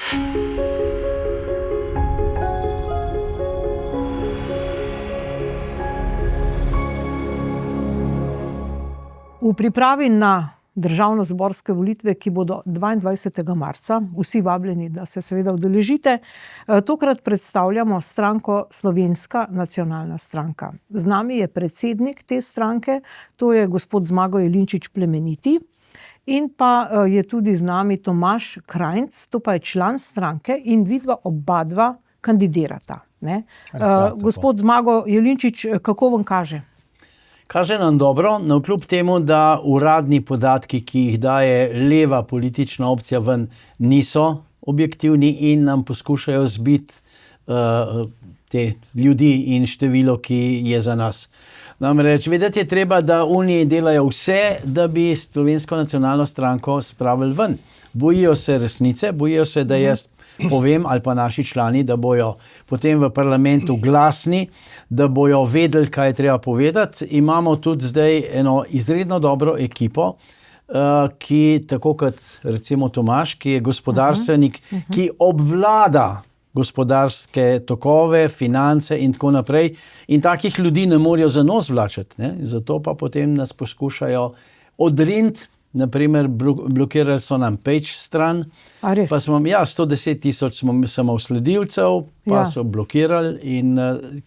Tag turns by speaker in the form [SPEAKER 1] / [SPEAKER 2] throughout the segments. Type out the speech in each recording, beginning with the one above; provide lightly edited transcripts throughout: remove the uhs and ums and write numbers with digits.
[SPEAKER 1] V pripravi na državnozborske volitve, ki bodo 22. marca, vsi vabljeni, da se seveda udeležite, tokrat predstavljamo stranko Slovenska nacionalna stranka. Z nami je predsednik te stranke, to je gospod Zmago Jelinčič Plemeniti, in pa je tudi z nami Tomaž Krajnc, to pa je član stranke in vidva obadva kandidirata. Gospod Zmago Jelinčič, kako vam kaže?
[SPEAKER 2] Kaže nam dobro, navkljub temu, da uradni podatki, ki jih daje leva politična opcija ven, niso objektivni in nam poskušajo zbiti te ljudi in število, ki je za nas. Namreč, vedeti je treba, da Uniji delajo vse, da bi Slovensko nacionalno stranko spravili ven. Bojijo se resnice, bojijo se, da jaz povem, ali pa naši člani, da bojo potem v parlamentu glasni, da bojo vedeli, kaj je treba povedati. Imamo tudi zdaj eno izredno dobro ekipo, ki, tako kot recimo Tomaž, ki je gospodarstvenik, ki obvlada gospodarske tokove, finance in tako naprej. In takih ljudi ne morejo za nos vlačati, zato pa potem nas poskušajo odriniti. Naprimer, blokirali so nam Page stran, pa smo, 110,000 samosledilcev, pa so blokirali in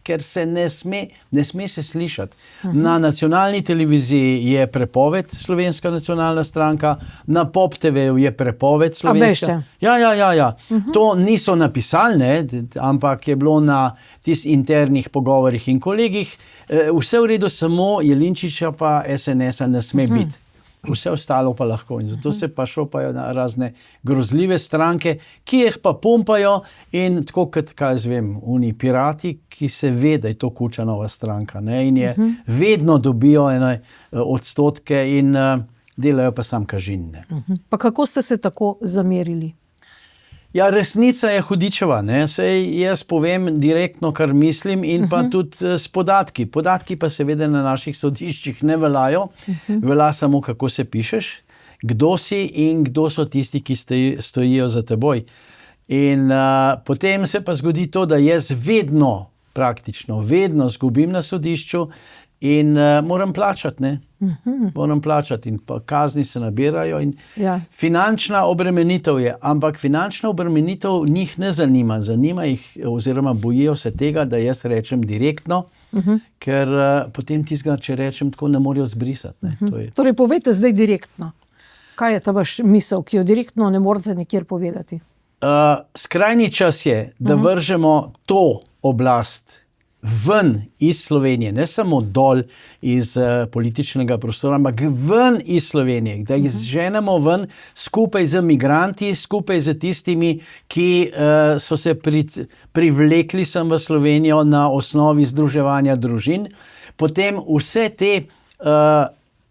[SPEAKER 2] ker se ne sme se slišati. Na nacionalni televiziji je prepoved Slovenska nacionalna stranka, na Pop TV-ju je prepoved Slovenska. Ja. To niso napisali, ampak je bilo na tistih internih pogovorih in kolegih. Vse v redu, samo Jelinčiča pa SNS-a ne sme biti. Vse ostalo pa lahko in zato se pa šopajo na razne grozljive stranke, ki jih pa pumpajo in tako kot, oni pirati, ki se ve, da je to Kučanova stranka, in je vedno dobijo ene odstotke in delajo pa sam kažin.
[SPEAKER 1] Pa kako ste se tako zamerili?
[SPEAKER 2] Ja, resnica je hudičeva, Sej jaz povem direktno, kar mislim in pa tudi s podatki. Podatki pa seveda na naših sodiščih ne veljajo, velja samo, kako se pišeš, kdo si in kdo so tisti, ki stojijo za teboj. In potem se pa zgodi to, da jaz praktično vedno zgubim na sodišču in moram plačati, Moram plačati in pa kazni se nabirajo in finančna obremenitev je, ampak finančna obremenitev njih ne zanima. Zanima jih oziroma bojijo se tega, da jaz rečem direktno, ker potem tistega, če rečem tako, ne morejo zbrisati.
[SPEAKER 1] Torej, povejte zdaj direktno. Kaj je ta vaš misel, ki jo direktno ne morete nikjer povedati?
[SPEAKER 2] Skrajni čas je, da vržemo to oblast ven iz Slovenije, ne samo dol iz političnega prostora, ampak ven iz Slovenije, da jih zženemo ven skupaj z migranti, skupaj z tistimi, ki so se privlekli sem v Slovenijo na osnovi združevanja družin. Potem vse te,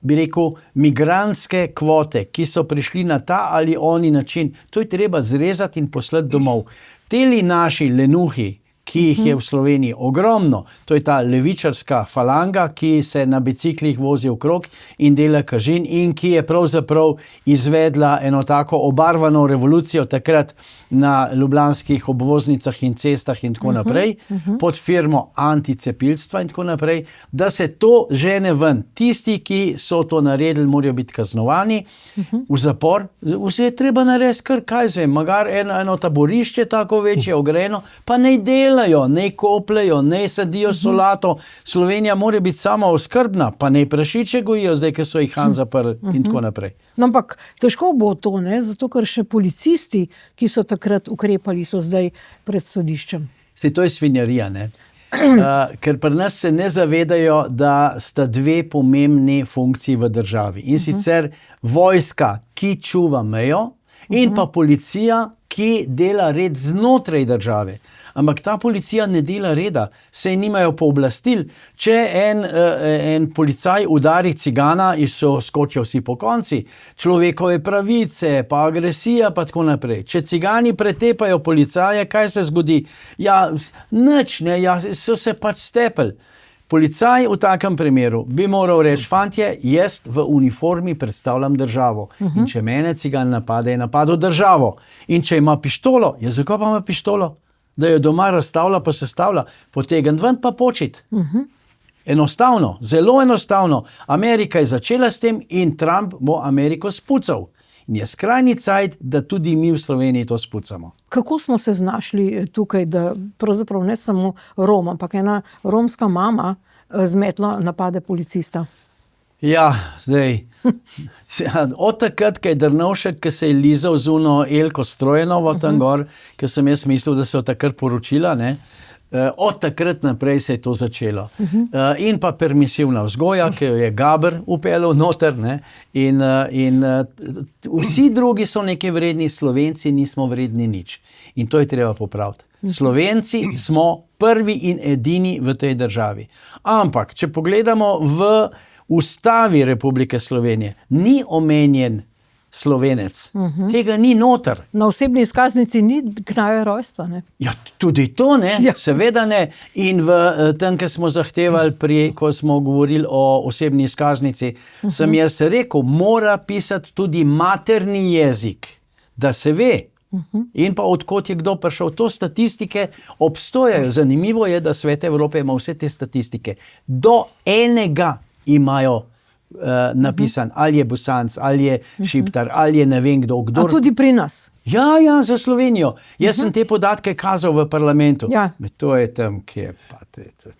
[SPEAKER 2] bi rekel, migrantske kvote, ki so prišli na ta ali oni način, to je treba zrezati in poslati domov. Teli naši lenuhi, ki jih je v Sloveniji ogromno, to je ta levičarska falanga, ki se na biciklih vozi okrog in dela kažin in ki je pravzaprav izvedla eno tako obarvano revolucijo takrat na ljubljanskih obvoznicah in cestah in tako naprej, pod firmo anticepilstva in tako naprej, da se to žene ven. Tisti, ki so to naredili, morajo biti kaznovani v zapor. Vse je treba narediti, magar eno taborišče tako večje, ogrejeno, pa ne delajo, ne kopljajo, ne sadijo solato. Slovenija mora biti samooskrbna, pa ne prašiče gojijo, zdaj, ker so jih Han zaprli in tako naprej.
[SPEAKER 1] No, ampak težko bo to, zato ker še policisti, ki so takrat ukrepali, so zdaj pred sodiščem.
[SPEAKER 2] To je svinjarija, ker pri nas se ne zavedajo, da sta dve pomembni funkciji v državi. In sicer vojska, ki čuva mejo, in pa policija, ki dela red znotraj države. Ampak ta policija ne dela reda, saj nimajo pooblastil. Če en policaj udari cigana, so skočijo vsi pokonci, človekove pravice, pa agresija, pa tako naprej. Če cigani pretepajo policaje, kaj se zgodi? Ja, nič, so se pač stepli. Policaj v takem primeru bi moral reči, fantje, jaz v uniformi predstavljam državo. In če mene cigan napade, je napadel državo. In če ima pištolo, zakaj pa ima pištolo? Da jo doma razstavlja pa sestavlja, potegn ven pa počit. Enostavno, zelo enostavno. Amerika je začela s tem in Trump bo Ameriko spucal. In je skrajni cajt, da tudi mi v Sloveniji to spucamo.
[SPEAKER 1] Kako smo se znašli tukaj, da pravzaprav ne samo Rom, ampak ena romska mama z metlo napade policista?
[SPEAKER 2] Ja, zdaj, od takrat, ko je Drnovšek, ki se je lizal z uno Elko Strojenovo tam gor, ker sem jaz mislil, da se je takrat poročila, ne, od takrat naprej se je to začelo. In pa permisivna vzgoja, ki jo je Gaber upeljal noter, ne, in vsi drugi so nekaj vredni, Slovenci nismo vredni nič. In to je treba popraviti. Slovenci smo prvi in edini v tej državi. Ampak, če pogledamo v Ustavi Republike Slovenije, ni omenjen Slovenec. Tega ni noter.
[SPEAKER 1] Na osebni izkaznici ni kraja rojstva, ne?
[SPEAKER 2] Ja, tudi to ne, seveda ne. In tam, ko smo zahtevali, ko smo govorili o osebni izkaznici, sem jaz rekel, mora pisati tudi materni jezik, da se ve. In pa odkot je kdo prišel. To statistike obstojajo. Zanimivo je, da Svet Evrope ima vse te statistike. Do enega imajo napisan, ali je Bosanc, ali je Šiptar, ali je ne vem kdo.
[SPEAKER 1] A tudi pri nas?
[SPEAKER 2] Ja, za Slovenijo. Jaz sem te podatke kazal v parlamentu.
[SPEAKER 1] Ja.
[SPEAKER 2] To je tam, kjer pa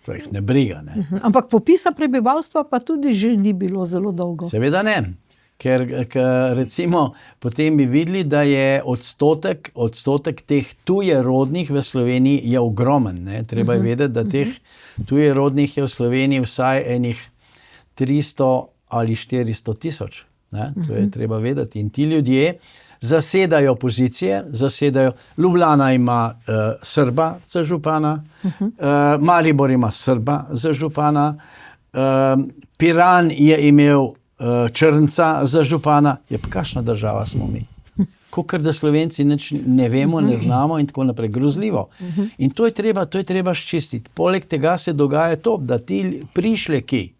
[SPEAKER 2] to jih ne briga. Ne?
[SPEAKER 1] Ampak popisa prebivalstva pa tudi že ni bilo zelo dolgo.
[SPEAKER 2] Seveda ne. Ker recimo potem bi videli, da je odstotek teh tujerodnih v Sloveniji je ogromen. Ne? Treba je vedeti, da teh tujerodnih je v Sloveniji vsaj enih 300 ali 400 tisoč. To je treba vedeti. In ti ljudje zasedajo pozicije, Ljubljana ima Srba za župana, Maribor ima Srba za župana, Piran je imel Črnca za župana. Je pa kakšna država smo mi? Kakor da Slovenci nič ne vemo, ne znamo in tako naprej. Grozljivo. In to je treba ščistiti. Poleg tega se dogaja to, da ti prišleki,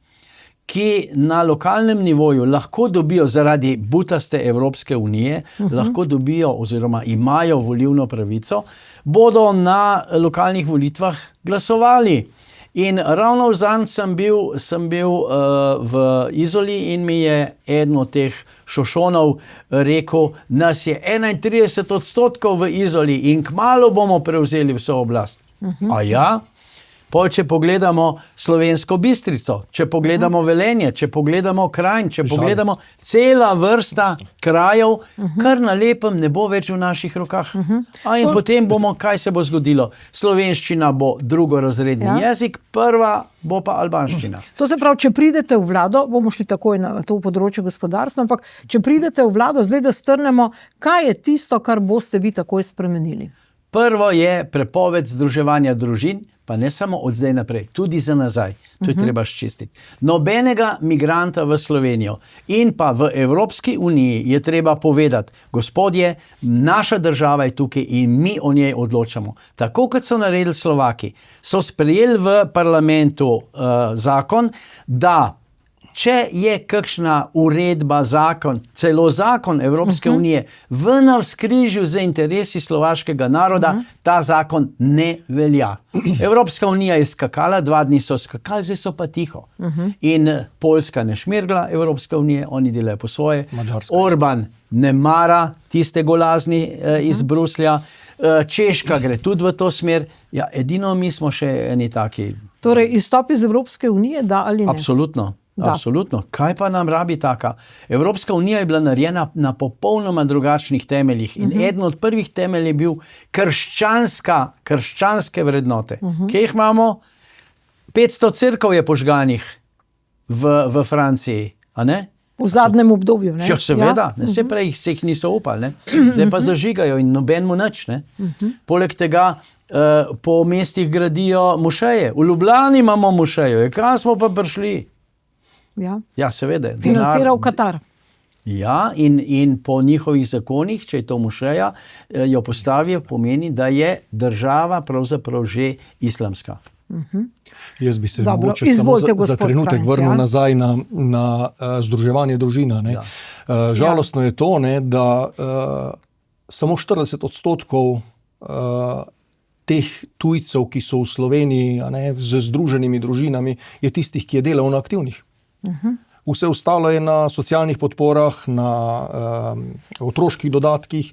[SPEAKER 2] ki na lokalnem nivoju lahko dobijo zaradi butaste Evropske unije, lahko dobijo oziroma imajo volilno pravico, bodo na lokalnih volitvah glasovali. In ravno vzanj sem bil v Izoli in mi je eden od teh šošonov rekel, nas je 31% v Izoli in kmalu bomo prevzeli vso oblast. A ja? Če pogledamo Slovensko Bistrico, če pogledamo Velenje, če pogledamo Kranj, če pogledamo cela vrsta krajev, kar na lepem ne bo več v naših rokah. In potem kaj se bo zgodilo? Slovenščina bo drugorazredni jezik, prva bo pa albanščina.
[SPEAKER 1] To se pravi, če pridete v vlado, bomo šli takoj na to področje gospodarstva, ampak če pridete v vlado, zdaj da strnemo, kaj je tisto, kar boste vi takoj spremenili?
[SPEAKER 2] Prvo je prepoved združevanja družin, pa ne samo od zdaj naprej, tudi za nazaj. To je treba ščistiti. Nobenega migranta v Slovenijo in pa v Evropski uniji je treba povedati, gospodje, naša država je tukaj in mi o njej odločamo. Tako kot so naredili Slovaki, so sprejeli v parlamentu zakon, da če je kakšna uredba, zakon, celo zakon Evropske unije v navzkrižju z interesi slovaškega naroda, ta zakon ne velja. Evropska unija je skakala, 2 dni so skakali, zdaj so pa tiho. In Poljska ne šmirgla Evropska unije, oni delajo po svoje. Orban ne mara tiste golazni iz Bruslja. Češka gre tudi v to smer. Ja, edino mi smo še eni taki.
[SPEAKER 1] Torej, izstop iz Evropske unije, da ali ne?
[SPEAKER 2] Absolutno. Absolutno. Kaj pa nam rabi taka? Evropska unija je bila narejena na popolnoma drugačnih temeljih in eden od prvih temelj je bil krščanske vrednote. Kje jih imamo? 500 cerkev je požganih v Franciji, a ne?
[SPEAKER 1] V zadnjem obdobju, ne?
[SPEAKER 2] Ja, seveda. Se prej se jih niso upali, ne? Zdaj pa zažigajo in noben mu nič, ne? Poleg tega po mestih gradijo mošeje. V Ljubljani imamo mošejo. Kam smo pa prišli? Ja, seveda.
[SPEAKER 1] Financiral Katar.
[SPEAKER 2] Ja, in po njihovih zakonih, če je to mošeja, jo postavijo, pomeni, da je država pravzaprav že islamska.
[SPEAKER 3] Jaz bi se
[SPEAKER 1] Dobro,
[SPEAKER 3] mogoče samo
[SPEAKER 1] izvolite,
[SPEAKER 3] za
[SPEAKER 1] gospod
[SPEAKER 3] trenutek
[SPEAKER 1] Krajnc,
[SPEAKER 3] vrnil
[SPEAKER 1] ja.
[SPEAKER 3] nazaj na združevanje družina. Ne. Žalostno je to, ne, da samo 40% teh tujcev, ki so v Sloveniji, a ne, z združenimi družinami, je tistih, ki je delovno aktivnih. Vse ostalo je na socialnih podporah, na otroških dodatkih.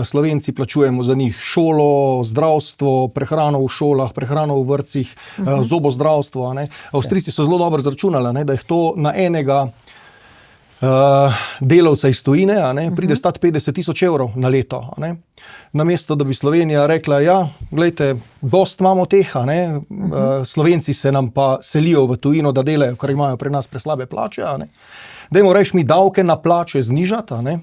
[SPEAKER 3] Slovenci plačujemo za njih šolo, zdravstvo, prehrano v šolah, prehrano v vrtcih, zobozdravstvo. A ne. Avstrijci so zelo dobro izračunali, ne, da je to na enega delavca iz tujine, a ne, pride stati 50.000 evrov na leto. A ne. Namesto, da bi Slovenija rekla, ja, glejte, dost imamo teh, a ne, Slovenci se nam pa selijo v tujino, da delajo, ker imajo pri nas preslabe plače, a ne. Dajmo reči mi davke na plače znižati, a ne,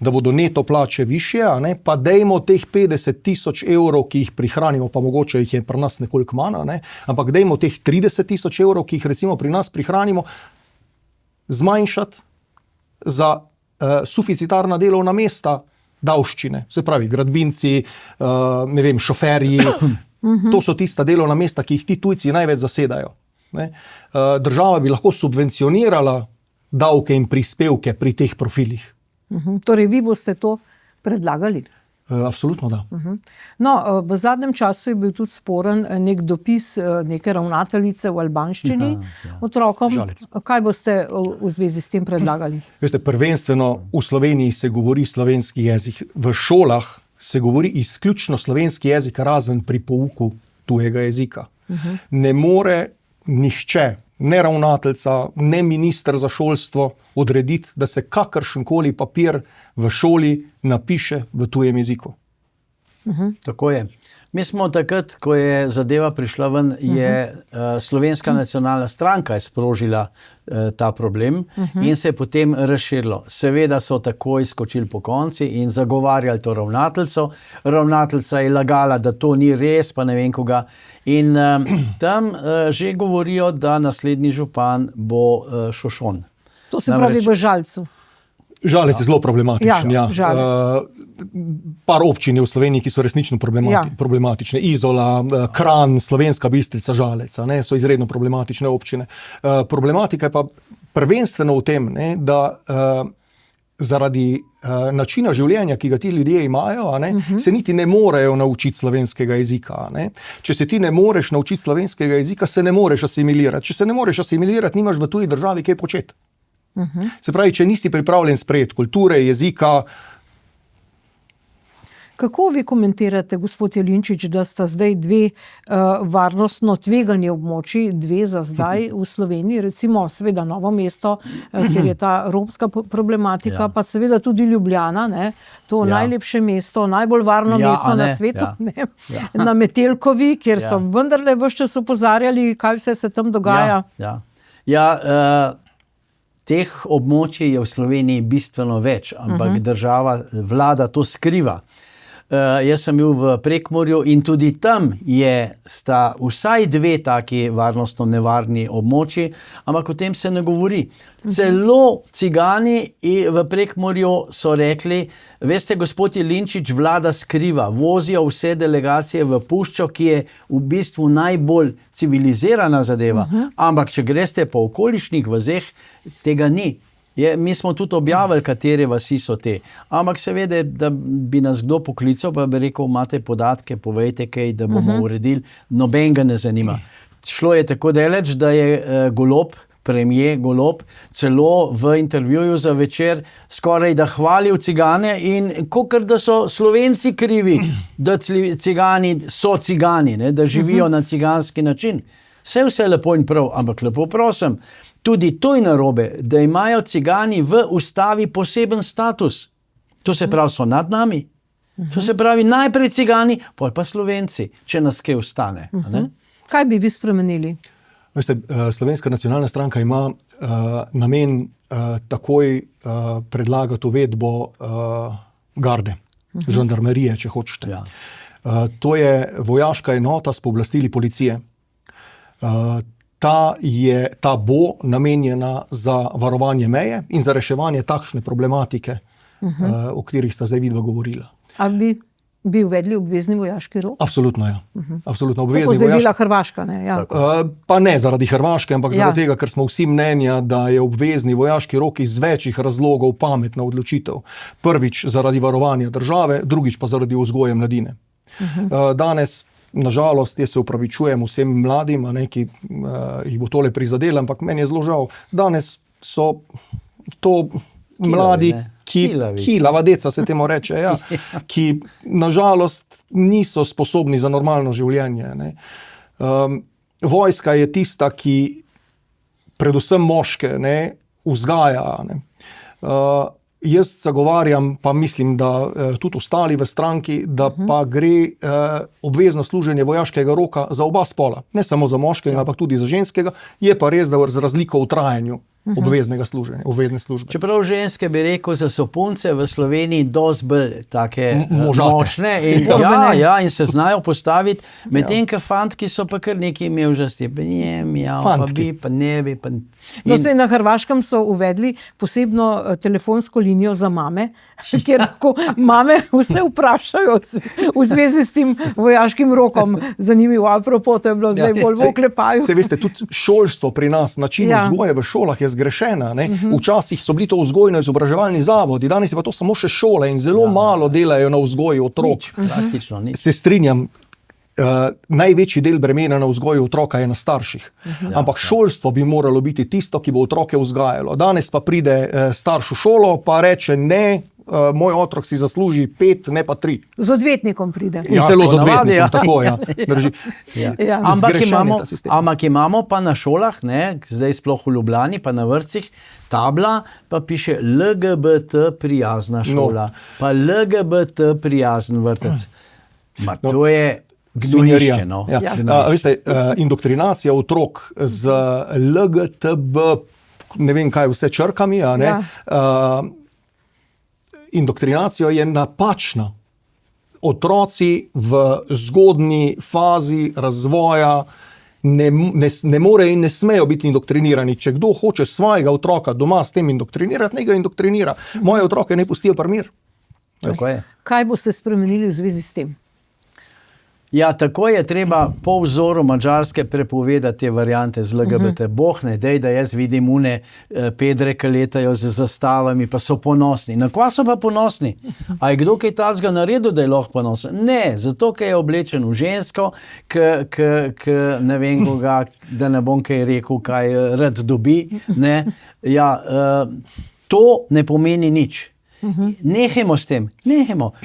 [SPEAKER 3] da bodo neto plače višje, a ne, pa dajmo teh 50.000 evrov, ki jih prihranimo, pa mogoče jih je pri nas nekoliko manj, a ne, ampak dajmo teh 30.000 evrov, ki jih recimo pri nas prihranimo, zmanjšati za suficitarna delovna mesta, davščine, se pravi gradbinci, ne vem, šoferji, to so tista delovna mesta, ki jih ti tujci največ zasedajo. Ne. Država bi lahko subvencionirala davke in prispevke pri teh profilih.
[SPEAKER 1] Torej, vi boste to predlagali?
[SPEAKER 3] Absolutno da.
[SPEAKER 1] No, v zadnjem času je bil tudi sporen nek dopis neke ravnateljice v albanščini otrokom.
[SPEAKER 3] Žalec.
[SPEAKER 1] Kaj boste v zvezi s tem predlagali?
[SPEAKER 3] Veste, prvenstveno v Sloveniji se govori slovenski jezik. V šolah se govori izključno slovenski jezik, razen pri pouku tujega jezika. Ne more nihče, ne ravnateljica, ne minister za šolstvo odrediti, da se kakršenkoli papir v šoli napiše v tujem jeziku.
[SPEAKER 2] Tako je. Mi smo takrat, ko je zadeva prišla ven, je Slovenska nacionalna stranka je sprožila ta problem in se je potem razširilo. Seveda so takoj skočili po konci in zagovarjali to ravnateljico. Ravnateljica je lagala, da to ni res, pa ne vem koga. In tam že govorijo, da naslednji župan bo Šošon.
[SPEAKER 1] To se pravi v Žalcu.
[SPEAKER 3] Žalec je zelo problematičen.
[SPEAKER 1] Ja, Žalec.
[SPEAKER 3] Par občin je v Sloveniji, ki so resnično problematične. Izola, Kranj, Slovenska Bistrica, Žalec, ne, so izredno problematične občine. Problematika je pa prvenstveno v tem, ne, da zaradi načina življenja, ki ga ti ljudje imajo, a ne, se niti ne morejo naučiti slovenskega jezika. A ne. Če se ti ne moreš naučiti slovenskega jezika, se ne moreš asimilirati. Če se ne moreš asimilirati, nimaš v tuji državi kaj početi. Se pravi, če nisi pripravljen sprejeti kulture, jezika.
[SPEAKER 1] Kako vi komentirate, gospod Jelinčič, da sta zdaj dve varnostno tvegani območji, dve za zdaj v Sloveniji, recimo seveda Novo mesto, kjer je ta romska problematika, pa seveda tudi Ljubljana, ne, to najlepše mesto, najbolj varno mesto na svetu, ne, na Metelkovi, kjer so vendarle ves čas opozarjali, kaj vse se tam dogaja.
[SPEAKER 2] Teh območij je v Sloveniji bistveno več, ampak država, vlada to skriva. Jaz sem bil v Prekmurju in tudi tam sta vsaj dve taki varnostno nevarni območji, ampak o tem se ne govori. Celo cigani v Prekmurju so rekli, veste, gospod Jelinčič, vlada skriva, vozijo vse delegacije v Puščo, ki je v bistvu najbolj civilizirana zadeva, ampak če greste po okolišnih vazeh, tega ni. Mi smo tudi objavili, katere vasi so te. Ampak seveda, da bi nas kdo poklical, pa bi rekel, imate podatke, povejte kaj, da bomo uredili. Noben ga ne zanima. Šlo je tako daleč, da je Golob, premier Golob, celo v intervjuju za Večer skoraj da hvalil cigane in kakor da so Slovenci krivi, da cigani so cigani, ne, da živijo na ciganski način. Vse lepo in prav, ampak lepo prosim, tudi to je narobe, da imajo cigani v ustavi poseben status. To se pravi, so nad nami. To se pravi, najprej cigani, potem pa Slovenci, če nas kaj ostane.
[SPEAKER 1] Kaj bi vi spremenili?
[SPEAKER 3] Veste, Slovenska nacionalna stranka ima namen takoj predlagati uvedbo garde, žandarmerije, če hočete. To je vojaška enota s pooblastili policije. Ta bo namenjena za varovanje meje in za reševanje takšne problematike, o katerih sta zdaj vidva govorila.
[SPEAKER 1] A bi bi uvedli obvezni vojaški rok?
[SPEAKER 3] Absolutno, ja. Absolutno.
[SPEAKER 1] To bo
[SPEAKER 3] Obvezni
[SPEAKER 1] zdaj
[SPEAKER 3] vojaški.
[SPEAKER 1] dela Hrvaška, ne? Ja.
[SPEAKER 3] Pa ne zaradi Hrvaške, ampak
[SPEAKER 1] Ja.
[SPEAKER 3] zaradi tega, ker smo vsi mnenja, da je obvezni vojaški rok iz večjih razlogov pametna odločitev. Prvič zaradi varovanja države, drugič pa zaradi vzgoje mladine. Danes, nažalost, jaz se opravičujem vsem mladim, a ne, ki jih bo tole prizadelo, ampak meni je zelo žal. Danes so to mladi,
[SPEAKER 2] ne?
[SPEAKER 3] ki kilava deca se temu reče, ja, ki nažalost niso sposobni za normalno življenje. Ne. Vojska je tista, ki predvsem moške, ne, vzgaja. Ne. Jaz zagovarjam, pa mislim, da tudi ostali v stranki, da pa gre obvezno služenje vojaškega roka za oba spola. Ne samo za moškega, ampak tudi za ženskega. Je pa res, da z razliko v trajanju obveznega služenja, obvezne službe.
[SPEAKER 2] Čeprav ženske bi rekel, da so punce v Sloveniji dosti bolj take
[SPEAKER 3] Možate.
[SPEAKER 2] močne in, in se znajo postaviti, medtem ko fantki so pa kar nekaj imevžasti. Pa
[SPEAKER 3] Fantki.
[SPEAKER 2] bi, pa ne bi. Pa...
[SPEAKER 1] No, saj na Hrvaškem so uvedli posebno telefonsko linijo za mame, kjer lahko mame vse vprašajo v zvezi s tem vojaškim rokom. Zanimivo, apropo, to je bilo zdaj bolj v oklepaju.
[SPEAKER 3] Se veste, tudi šolstvo pri nas, način vzgoje v šolah je zgrešena. Ne? Včasih so bili to vzgojno-izobraževalni zavodi, danes je pa to samo še šole in zelo malo delajo na vzgoji otrok.
[SPEAKER 2] Praktično nič.
[SPEAKER 3] Se strinjam, največji del bremena na vzgoju otroka je na starših. Ampak šolstvo bi moralo biti tisto, ki bo otroke vzgajalo. Danes pa pride starš v šolo, pa reče ne, moj otrok si zasluži 5, ne pa 3.
[SPEAKER 1] Z odvetnikom pride.
[SPEAKER 3] In celo z
[SPEAKER 2] ponavadi,
[SPEAKER 3] odvetnikom, tako, ja. Drži.
[SPEAKER 1] Ja.
[SPEAKER 2] Ampak imamo pa na šolah, ne, zdaj sploh v Ljubljani, pa na vrtcih, tabla pa piše LGBT prijazna šola, pa LGBT prijazen vrtec. Ma to je gnojišče, no.
[SPEAKER 3] Ja. Veste, indoktrinacija otrok z LGTB, ne vem kaj vse črkami, a ne, indoktrinacija je napačna. Otroci v zgodnji fazi razvoja ne morejo in ne smejo biti indoktrinirani. Če kdo hoče svojega otroka doma s tem indoktrinirati, naj ga indoktrinira. Moje otroke ne pustijo pri miru.
[SPEAKER 2] Tako je.
[SPEAKER 1] Kaj boste spremenili v zvezi s tem?
[SPEAKER 2] Ja, tako je treba po vzoru Madžarske prepovedati te variante z LGBT. Boh ne dej, da jaz vidim une pedre, ki letajo z zastavami, pa so ponosni. Na kva so pa ponosni? A je kdo kaj tacga naredil, da je lahko ponosen? Ne, zato, ker je oblečen v žensko, ne vem koga, da ne bom kaj rekel, kaj rad dobi. Ne? Ja, to ne pomeni nič. Nehajmo s tem, nehajmo.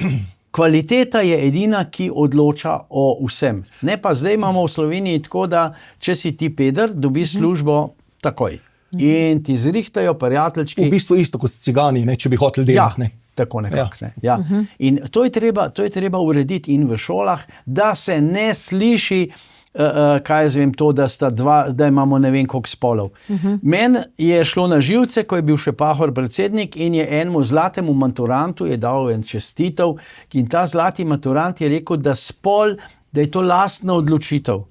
[SPEAKER 2] Kvaliteta je edina, ki odloča o vsem. Ne pa zdaj imamo v Sloveniji tako, da če si ti peder, dobi službo takoj. In ti zrihtajo prijateljčki.
[SPEAKER 3] V bistvu isto kot cigani, ne, če bi hoteli delati. Ne.
[SPEAKER 2] Tako nekako. Ne. Ja. In to je treba urediti in v šolah, da se ne sliši kaj jaz vem to, da imamo ne vem koliko spolov. Meni je šlo na živce, ko je bil še Pahor predsednik in je enemu zlatemu maturantu je dal en čestitev in ta zlati maturant je rekel, da spol, da je to lastna odločitev.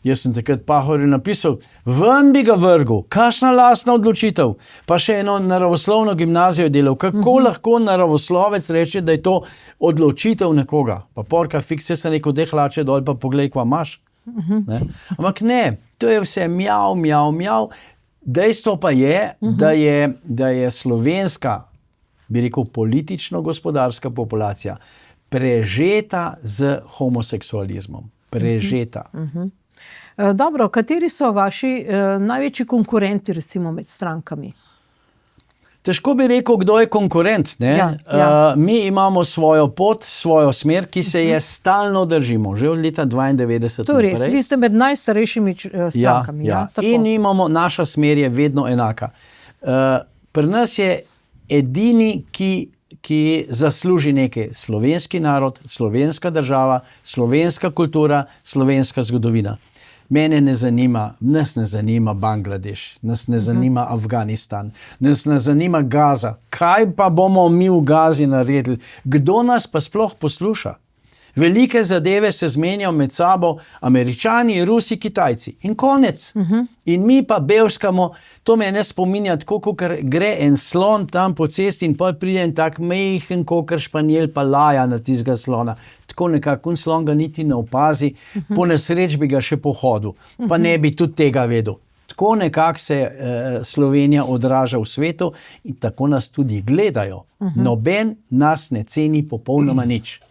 [SPEAKER 2] Jaz sem takrat Pahorju napisal, ven bi ga vrgel, kakšna lastna odločitev. Pa še eno naravoslovno gimnazijo delal. Kako lahko naravoslovec reče, da je to odločitev nekoga? Pa porka fiks, jaz sem rekel, dej hlače dol, pa poglej, kva imaš. Ne? Ampak ne, to je vse mjav, mjav, mjav. Dejstvo pa je, da je slovenska, bi rekel, politično-gospodarska populacija prežeta z homoseksualizmom. Prežeta.
[SPEAKER 1] Dobro, kateri so vaši največji konkurenti recimo med strankami?
[SPEAKER 2] Težko bi rekel, kdo je konkurent. Ne? Mi imamo svojo pot, svojo smer, ki se je stalno držimo, že od leta 92.
[SPEAKER 1] To je res, vi ste med najstarejšimi strankami.
[SPEAKER 2] In imamo, naša smer je vedno enaka. Pri nas je edini, ki zasluži nekaj, slovenski narod, slovenska država, slovenska kultura, slovenska zgodovina. Mene ne zanima, nas ne zanima Bangladeš, nas ne zanima Afganistan, nas ne zanima Gaza. Kaj pa bomo mi v Gazi naredili? Kdo nas pa sploh posluša? Velike zadeve se zmenjajo med sabo Američani, Rusi, Kitajci. In konec. In mi pa bevskamo, to me ne spominja, tako kot gre en slon tam po cesti in pol pride en tak mehen, kokor španjel pa laja na tistega slona. tako nekako, in slon ga niti ne opazi, po nesreč bi ga še pohodil, pa ne bi tudi tega vedel. Tako nekako se Slovenija odraža v svetu in tako nas tudi gledajo. Noben nas ne ceni popolnoma nič.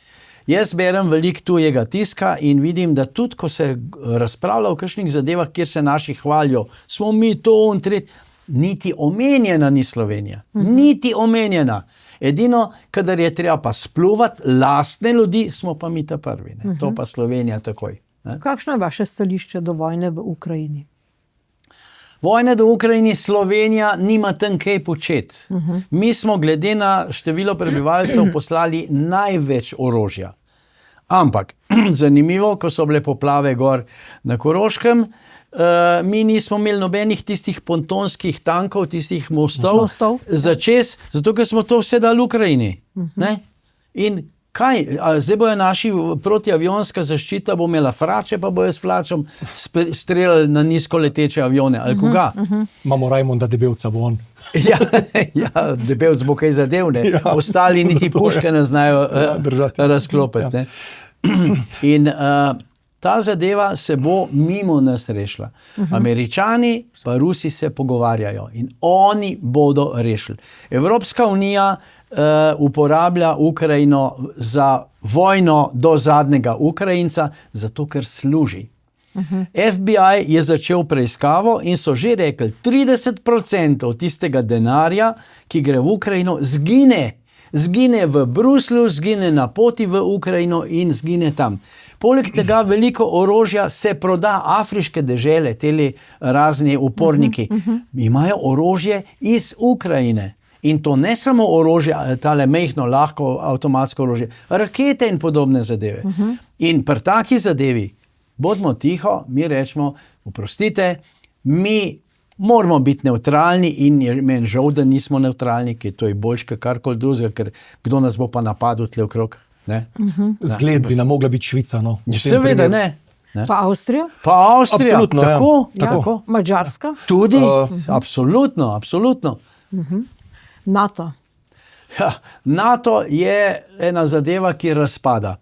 [SPEAKER 2] Jaz berem veliko tujega tiska in vidim, da tudi, ko se razpravlja o kakšnih zadevah, kjer se naši hvalijo, smo mi to in tretji, niti omenjena ni Slovenija. Niti omenjena. Edino, kadar je treba pa spluvati lastne ljudi, smo pa mi ta prvi. Ne? To pa Slovenija takoj. Ne?
[SPEAKER 1] Kakšno je vaše stališče do vojne v Ukrajini?
[SPEAKER 2] Vojne do Ukrajine Slovenija nima tam kaj početi. Mi smo glede na število prebivalcev poslali največ orožja. Ampak, zanimivo, ko so bile poplave gor na Koroškem, mi nismo imeli nobenih tistih pontonskih tankov, tistih mostov za čez, zato ker smo to vse dali Ukrajini. Ne? In kaj? Zdaj bojo naši protiavionska zaščita bo imela frače, pa bojo s fračom streljali na nizko leteče avione. Ali koga?
[SPEAKER 3] Imamo Rajmonda Debevca von.
[SPEAKER 2] Ja, Debevc bo kaj zadev, ne? Ostali niti puške ne znajo razklopiti. Ne? In ta zadeva se bo mimo nas rešila. Američani pa Rusi se pogovarjajo in oni bodo rešili. Evropska unija uporablja Ukrajino za vojno do zadnjega Ukrajinca, zato ker služi. FBI je začel preiskavo in so že rekli, 30% tistega denarja, ki gre v Ukrajino, zgine. Zgine v Bruslju, zgine na poti v Ukrajino in zgine tam. Poleg tega veliko orožja se proda, afriške dežele, tele razni uporniki, imajo orožje iz Ukrajine. In to ne samo orožje, tale mehno, lahko avtomatsko orožje, rakete in podobne zadeve. In pri taki zadevi, bodimo tiho, mi rečemo, oprostite, mi moramo biti neutralni in je meni žal, da nismo neutralni, ker to je boljš, kot karkoli drugega, ker kdo nas bo pa napadel tle okrog.
[SPEAKER 3] Zgled bi nam mogla biti Švica. No,
[SPEAKER 2] seveda ne.
[SPEAKER 1] Pa Avstrija?
[SPEAKER 2] Pa Avstrija,
[SPEAKER 3] absolutno,
[SPEAKER 2] tako,
[SPEAKER 3] ja.
[SPEAKER 2] tako.
[SPEAKER 1] Madžarska?
[SPEAKER 2] Tudi, absolutno, absolutno.
[SPEAKER 1] NATO?
[SPEAKER 2] Ja, NATO je ena zadeva, ki razpada.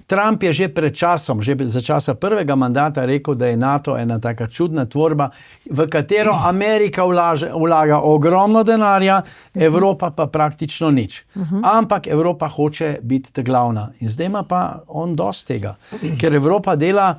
[SPEAKER 2] Trump je že pred časom, že za časa prvega mandata rekel, da je NATO ena taka čudna tvorba, v katero Amerika vlaga ogromno denarja, Evropa pa praktično nič. Ampak Evropa hoče biti ta glavna. In zdaj ima pa on dosti tega, ker Evropa dela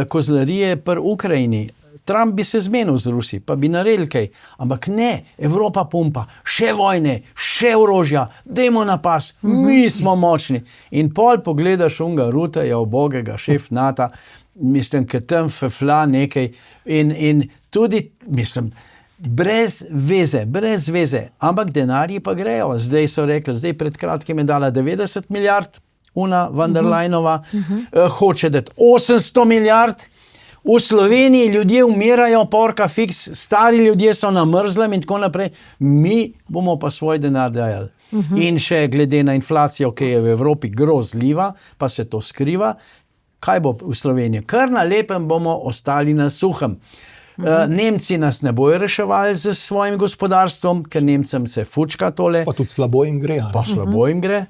[SPEAKER 2] kozlarije pri Ukrajini. Trump bi se zmenil z Rusi, pa bi naredil kaj. Ampak ne, Evropa pumpa, še vojne, še orožja, dajmo napast, mi smo močni. In pol pogledaš unga Ruteja, ubogega šef NATO, mislim, ki tam fefla nekaj in tudi, mislim, brez veze, ampak denarji pa grejo. Zdaj so rekli, zdaj pred kratkim je dala 90 milijard, una von der Leyenova, hoče dati 800 milijard, v Sloveniji ljudje umirajo, porka fiks, stari ljudje so na mrzlem in tako naprej. Mi bomo pa svoj denar dajali. In še glede na inflacijo, ki je v Evropi grozljiva, pa se to skriva, kaj bo v Sloveniji? Kar na lepem bomo ostali na suhem. Nemci nas ne bojo reševali z svojim gospodarstvom, ker Nemcem se fučka tole.
[SPEAKER 3] Pa tudi slabo jim gre.
[SPEAKER 2] Pa slabo jim gre.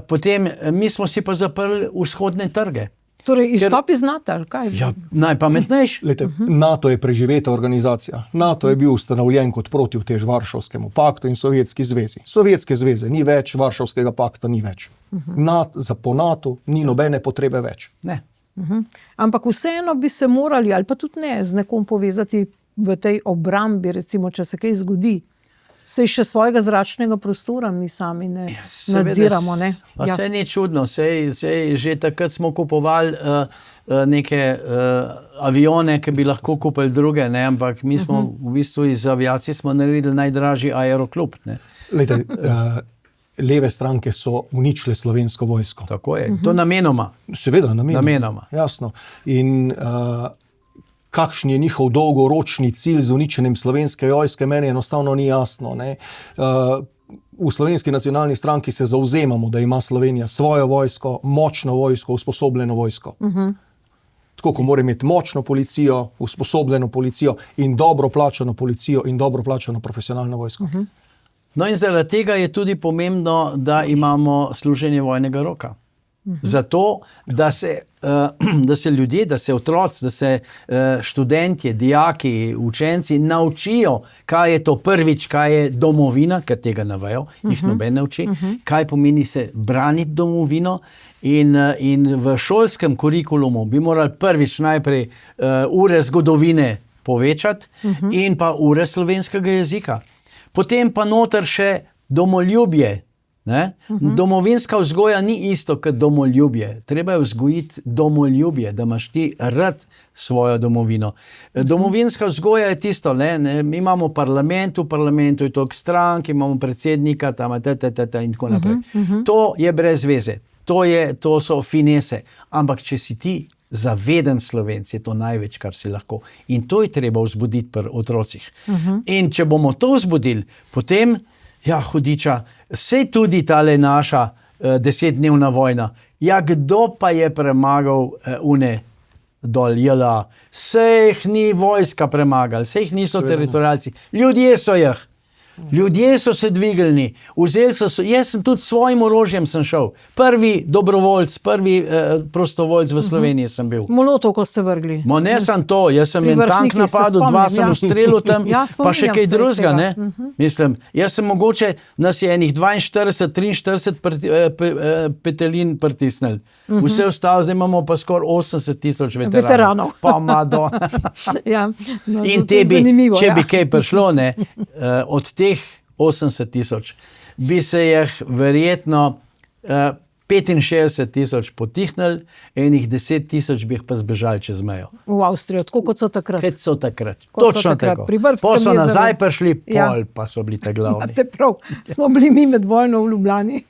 [SPEAKER 2] Potem mi smo si pa zaprli vzhodne trge.
[SPEAKER 1] Torej, izstop iz NATO, ali kaj?
[SPEAKER 2] Ja, najpametnejši.
[SPEAKER 3] Lejte, NATO je preživeta organizacija. NATO je bil ustanovljen kot protivtež Varšavskemu paktu in Sovjetski zvezi. Sovjetske zveze ni več, Varšavskega pakta ni več. Po NATO ni nobene potrebe več.
[SPEAKER 2] Ne.
[SPEAKER 1] Ampak vseeno bi se morali, ali pa tudi ne, z nekom povezati v tej obrambi, recimo, če se kaj zgodi. Sej še svojega zračnega prostora mi sami ne nadziramo. Ne?
[SPEAKER 2] Pa ja. Sej ni čudno, sej že takrat smo kupovali neke avione, ki bi lahko kupili druge, ne? Ampak mi smo v bistvu iz aviacij smo naredili najdražji aeroklub. Ne?
[SPEAKER 3] Lejte, leve stranke so uničile Slovensko vojsko.
[SPEAKER 2] Tako je, to namenoma.
[SPEAKER 3] Seveda, namenoma. Jasno. In kakšen je njihov dolgoročni cilj z uničenjem slovenske vojske, meni enostavno ni jasno. Ne? V Slovenski nacionalni stranki se zavzemamo, da ima Slovenija svojo vojsko, močno vojsko, usposobljeno vojsko. Tako, ko mora imeti močno policijo, usposobljeno policijo in dobro plačano policijo in dobro plačano profesionalno vojsko.
[SPEAKER 2] No in zaradi tega je tudi pomembno, da imamo služenje vojnega roka. Zato, da se ljudje, da se otroci, da se študentje, dijaki, učenci naučijo, kaj je to prvič, kaj je domovina, ker tega ne vejo, jih noben ne uči, kaj pomeni se braniti domovino. In v šolskem kurikulumu bi morali prvič najprej ure zgodovine povečati in pa ure slovenskega jezika. Potem pa noter še domoljubje. Ne? Domovinska vzgoja ni isto kot domoljubje. Treba je vzgojiti domoljubje, da imaš ti rad svojo domovino. Domovinska vzgoja je tisto, ne? Mi imamo parlament, v parlamentu je toliko strank, imamo predsednika, tam in tako naprej. To je brez veze, to so finese. Ampak če si ti zaveden Slovenc, je to največ, kar si lahko. In to je treba vzbuditi pri otrocih. In če bomo to vzbudili, potem ja, hudiča, sej tudi tale naša 10-dnevna vojna. Ja, kdo pa je premagal une dol JLA? Sej jih ni vojska premagal, sej jih niso teritorialci. Ljudje so jih. Ljudje so se dvignili, vzeli so, jaz sem tudi s svojim orožjem sem šel. Prvi dobrovoljc, prvi prostovoljc v Sloveniji sem bil.
[SPEAKER 1] Molotov, ko ste vrgli.
[SPEAKER 2] Ne sem to, jaz sem en tank napadel, 2 sem ustrelil tam, pa še kaj drugega, ne? Mislim, jaz sem mogoče, nas je enih 42-43 petelin pritisnili. Vse ostalo, zdaj imamo pa skoraj 80,000 veteranov. Pa Madonna. In tebi, če bi kaj prišlo, ne, od teh 80,000 bi se jih verjetno 65,000 potihnili, enih 10,000 bi jih pa zbežali čez mejo.
[SPEAKER 1] V Avstrijo, tako kot so takrat.
[SPEAKER 2] Točno tako. Po so nazaj prišli, pol pa so bili te glavni.
[SPEAKER 1] Imate prav, smo bili mi med vojno v Ljubljani.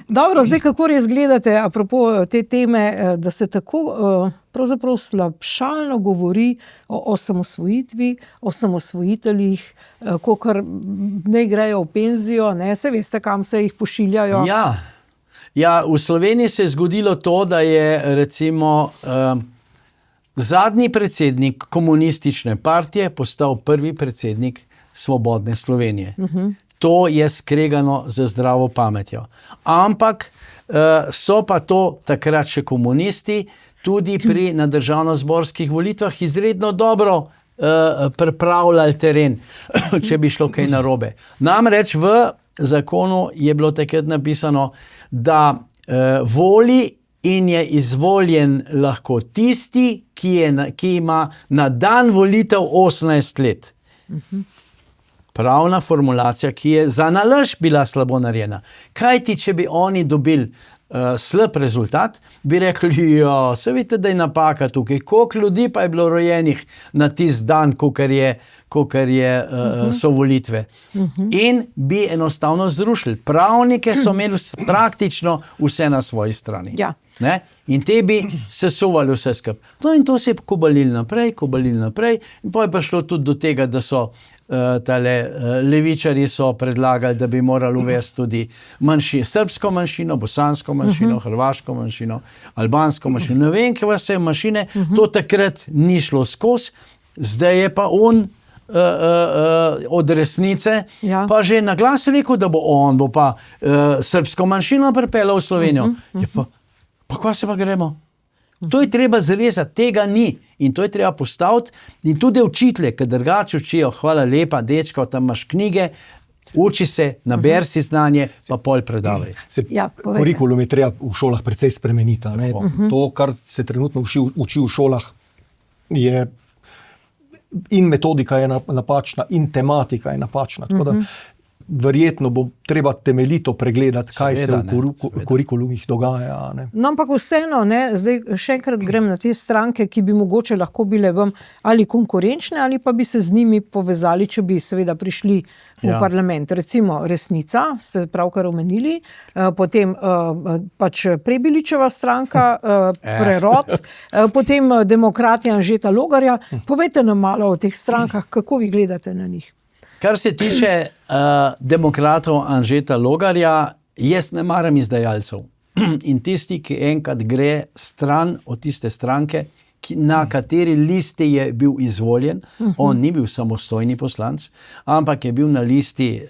[SPEAKER 1] Dobro, zdaj kako res gledate, apropo te teme, da se tako pravzaprav slabšalno govori o osamosvojitvi, o osamosvojiteljih, kakor ne grejo v penzijo, ne, se veste, kam se jih pošiljajo.
[SPEAKER 2] Ja, v Sloveniji se je zgodilo to, da je recimo zadnji predsednik komunistične partije postal prvi predsednik Svobodne Slovenije. To je skregano z zdravo pametjo. Ampak so pa to takrat še komunisti tudi na državnozborskih volitvah izredno dobro pripravljali teren, če bi šlo kaj narobe. Namreč v zakonu je bilo takrat napisano, da voli in je izvoljen lahko tisti, ki ima na dan volitev 18 let. Pravna formulacija, ki je za nalašč bila slabo narejena. Kaj ti, če bi oni dobili slab rezultat, bi rekli, ja, se vidite, da je napaka tukaj, koliko ljudi pa je bilo rojenih na tisti dan, kakor so volitve. In bi enostavno zrušili. Pravnike so imeli praktično vse na svoji strani.
[SPEAKER 1] Ja.
[SPEAKER 2] Ne? In te bi sesuvali vse skupaj. No in to se je kobalili naprej, in potem je prišlo tudi do tega, da so levičarji so predlagali, da bi morali uvesti tudi srbsko manjšino, bosansko manjšino, hrvaško manjšino, albansko manjšino. Ne vem, kaj vse manjšine, to takrat ni šlo skozi, zdaj je pa od resnice pa že na glas rekel, da bo pa srbsko manjšino pripeljal v Slovenijo. Pa kva se pa gremo? To je treba zrezati, tega ni. In to je treba postaviti. In tudi učitelje, ki drugače učijo, hvala lepa, dečko, tam imaš knjige, uči se, naber si znanje, pa pol predavaj.
[SPEAKER 3] Kurikulum je treba v šolah precej spremeniti. To, kar se trenutno uči v šolah, je in metodika je napačna, in tematika je napačna. Tako da verjetno bo treba temeljito pregledati, kaj se v kurikulumih dogaja. Ne?
[SPEAKER 1] No, ampak vseeno, zdaj še enkrat grem na te stranke, ki bi mogoče lahko bile vam ali konkurenčne, ali pa bi se z njimi povezali, če bi seveda prišli v parlament. Recimo Resnica, ste pravkar omenili, potem pač Prebiličeva stranka, Prerod, potem Demokrati Anžeta Logarja. Povejte nam malo o teh strankah, kako vi gledate na njih.
[SPEAKER 2] Kar se tiče demokratov Anžeta Logarja, jaz ne maram izdajalcev. In tisti, ki enkrat gre stran od tiste stranke, na kateri listi je bil izvoljen. On ni bil samostojni poslanec, ampak je bil na listi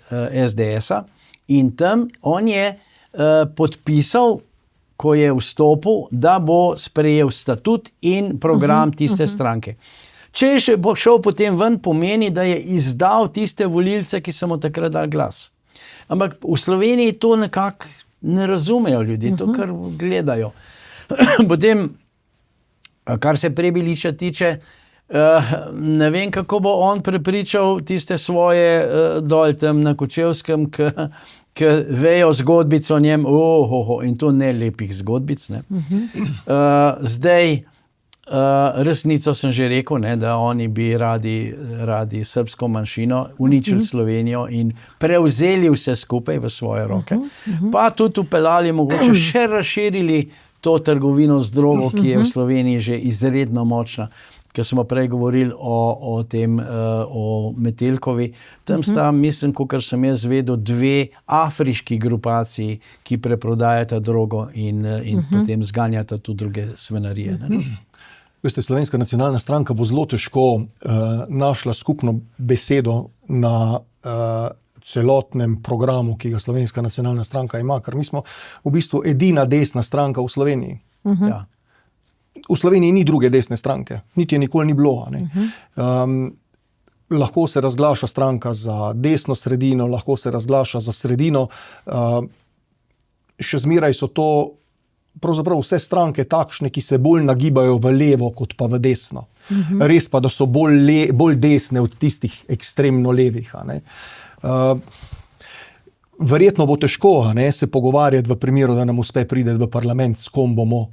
[SPEAKER 2] SDS-a in tam on je podpisal, ko je vstopil, da bo sprejel statut in program tiste stranke. Če je še bo šel potem ven, pomeni, da je izdal tiste volilce, ki so mu takrat dali glas. Ampak v Sloveniji to nekako ne razumejo ljudje, to kar gledajo. Potem, kar se Prebiliča tiče, ne vem, kako bo on prepričal tiste svoje dol tam na Kočevskem, ki vejo zgodbico o njem, in to ne lepih zgodbic. Ne. Zdaj, resnico sem že rekel, ne, da oni bi radi srbsko manjšino uničili Slovenijo in prevzeli vse skupaj v svoje roke. Pa tudi upeljali, mogoče še razširili to trgovino z drogo, ki je v Sloveniji že izredno močna. Ker smo prej govorili o tem, o Metelkovi. Tam sta, mislim, kakor sem jaz vedel, 2 afriški grupaciji, ki preprodajata drogo in potem zganjata tudi druge svinarije. Ne?
[SPEAKER 3] Veste, Slovenska nacionalna stranka bo zelo težko našla skupno besedo na celotnem programu, ki ga Slovenska nacionalna stranka ima, ker mi smo v bistvu edina desna stranka v Sloveniji.
[SPEAKER 2] Ja.
[SPEAKER 3] V Sloveniji ni druge desne stranke, niti je nikoli ni bilo. Ne? Lahko se razglaša stranka za desno sredino, lahko se razglaša za sredino. Še zmeraj so to pravzaprav vse stranke takšne, ki se bolj nagibajo v levo, kot pa v desno. Res pa, da so bolj desne od tistih ekstremno levih. A ne? Verjetno bo težko, a ne, se pogovarjati v primeru, da nam uspe priti v parlament, s kom bomo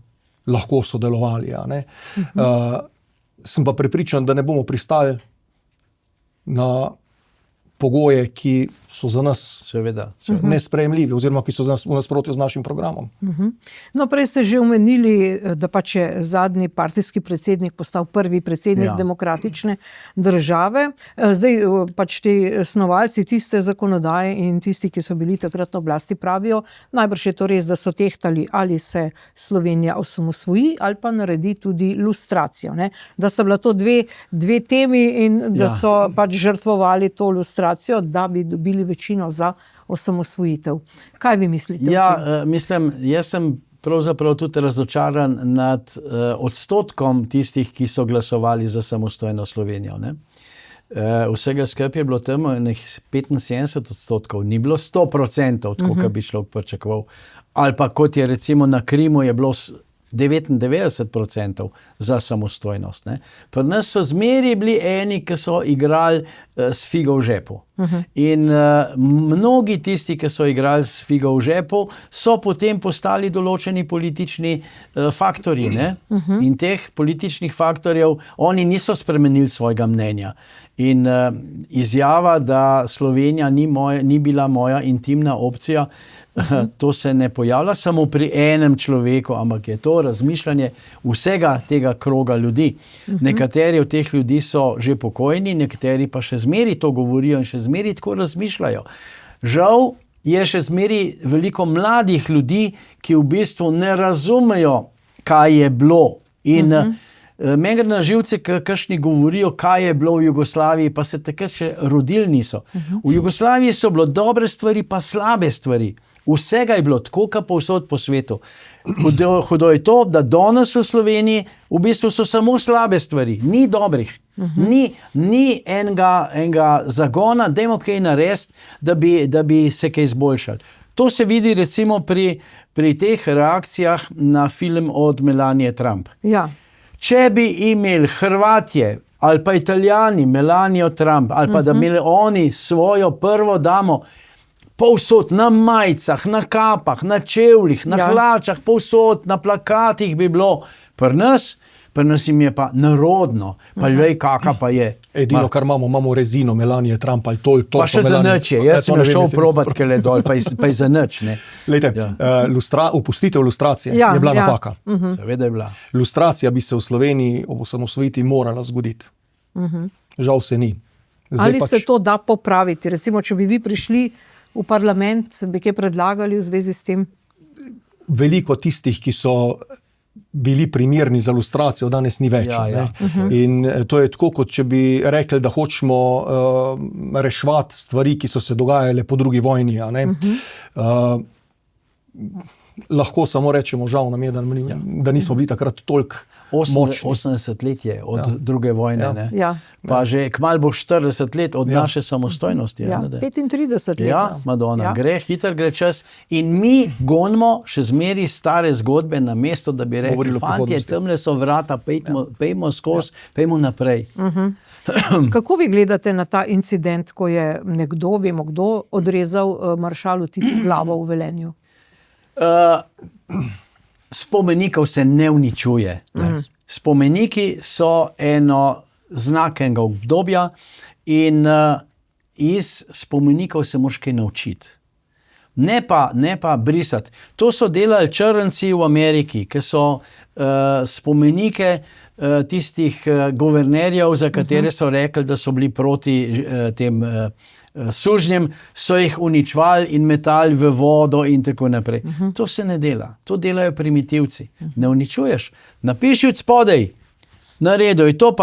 [SPEAKER 3] lahko sodelovali. A ne? Sem pa prepričan, da ne bomo pristali na pogoje, ki so za nas
[SPEAKER 2] Seveda.
[SPEAKER 3] nesprejemljivi oziroma ki so za nas v nasprotju z našim programom.
[SPEAKER 1] No, prej ste že omenili, da pač je zadnji partijski predsednik postal prvi predsednik demokratične države. Zdaj pač ti snovalci tiste zakonodaje in tisti, ki so bili takrat na oblasti, pravijo, najbrž je to res, da so tehtali, ali se Slovenija osamosvoji ali pa naredi tudi lustracijo. Ne? Da sta bila to dve temi in da so pač žrtvovali to lustracijo, da bi dobili večino za osamosvojitev. Kaj vi mislite?
[SPEAKER 2] Ja, mislim, jaz sem pravzaprav tudi razočaran nad odstotkom tistih, ki so glasovali za samostojno Slovenijo. Ne? Vsega skupaj je bilo tam 75%, ni bilo 100%, tako bi človek pričakoval. Ali pa kot je recimo na Krimu je bilo 99% za samostojnost. Ne. Pri nas so zmeri bili eni, ki so igrali s figo v žepu. In mnogi tisti, ki so igrali s figo v žepu, so potem postali določeni politični faktorji. Ne. In teh političnih faktorjev oni niso spremenili svojega mnenja. In izjava, da Slovenija ni bila moja intimna opcija, to se ne pojavlja samo pri enem človeku, ampak je to razmišljanje vsega tega kroga ljudi. Nekateri od teh ljudi so že pokojni, nekateri pa še zmeri to govorijo in še zmeri tako razmišljajo. Žal je še zmeri veliko mladih ljudi, ki v bistvu ne razumejo, kaj je bilo. In meni gre na živce, kakšni govorijo, kaj je bilo v Jugoslaviji, pa se takrat še rodili niso. V Jugoslaviji so bilo dobre stvari, pa slabe stvari. Vsega je bilo tako, kot povsod po svetu. Hudo je to, da danes v Sloveniji v bistvu so samo slabe stvari, ni dobrih. Ni enega zagona, dajmo kaj narediti, da bi se kaj izboljšali. To se vidi recimo pri teh reakcijah na film od Melanie Trump.
[SPEAKER 1] Ja.
[SPEAKER 2] Če bi imeli Hrvatje ali pa Italijani Melanijo Trump, ali pa da imeli oni svojo prvo damo, povsod na majicah, na kapah, na čevljih, na hlačah, povsod, na plakatih bi bilo. Pri nas jim je pa narodno, pa ljej kaka pa je.
[SPEAKER 3] Edino, kar imamo rezino Melanije Trump ali to
[SPEAKER 2] pa še za nič je. Jaz sem šel probat kele dol, pa je za nič.
[SPEAKER 3] Lejte, opustitev lustracije je bila napaka.
[SPEAKER 2] Seveda je bila.
[SPEAKER 3] Lustracija bi se v Sloveniji ob osamosvojitvi morala zgoditi. Žal se ni.
[SPEAKER 1] Ali se to da popraviti? Recimo, če bi vi prišli v parlament, bi kaj predlagali v zvezi s tem?
[SPEAKER 3] Veliko tistih, ki so bili primerni za lustracijo, danes ni več.
[SPEAKER 2] Ja, ja.
[SPEAKER 3] In to je tako, kot če bi rekli, da hočemo reševati stvari, ki so se dogajale po drugi vojni. A ne? Lahko samo rečemo, žal nam je, da nismo bili takrat toliko močni.
[SPEAKER 2] 80 let je od druge vojne.
[SPEAKER 3] Ja.
[SPEAKER 2] Ne?
[SPEAKER 1] Ja.
[SPEAKER 2] Pa že kmalu bo 40 let od naše samostojnosti.
[SPEAKER 1] Ja,
[SPEAKER 2] ne, da?
[SPEAKER 1] 35 let.
[SPEAKER 2] Ja, Madonna,
[SPEAKER 1] Ja.
[SPEAKER 2] hitro gre čas in mi gonimo še zmeri stare zgodbe na mesto, da bi rekli,
[SPEAKER 3] Govorili o
[SPEAKER 2] fantje,
[SPEAKER 3] prihodnosti.
[SPEAKER 2] tamle so vrata, pejmo skozi, pejmo naprej.
[SPEAKER 1] Kako vi gledate na ta incident, ko je nekdo, vemo kdo, odrezal maršalu Titu glavo v Velenju?
[SPEAKER 2] Spomenikov se ne uničuje. Ne. Spomeniki so eno znak enega obdobja in iz spomenikov se moraš kaj naučiti. Ne pa brisati. To so delali črnci v Ameriki, ki so spomenike tistih guvernerjev, za katere so rekli, da so bili proti tem sužnjem, so jih uničvali in metali v vodo in tako naprej. To se ne dela. To delajo primitivci. Ne uničuješ. Napiši od spodaj, naredil je to,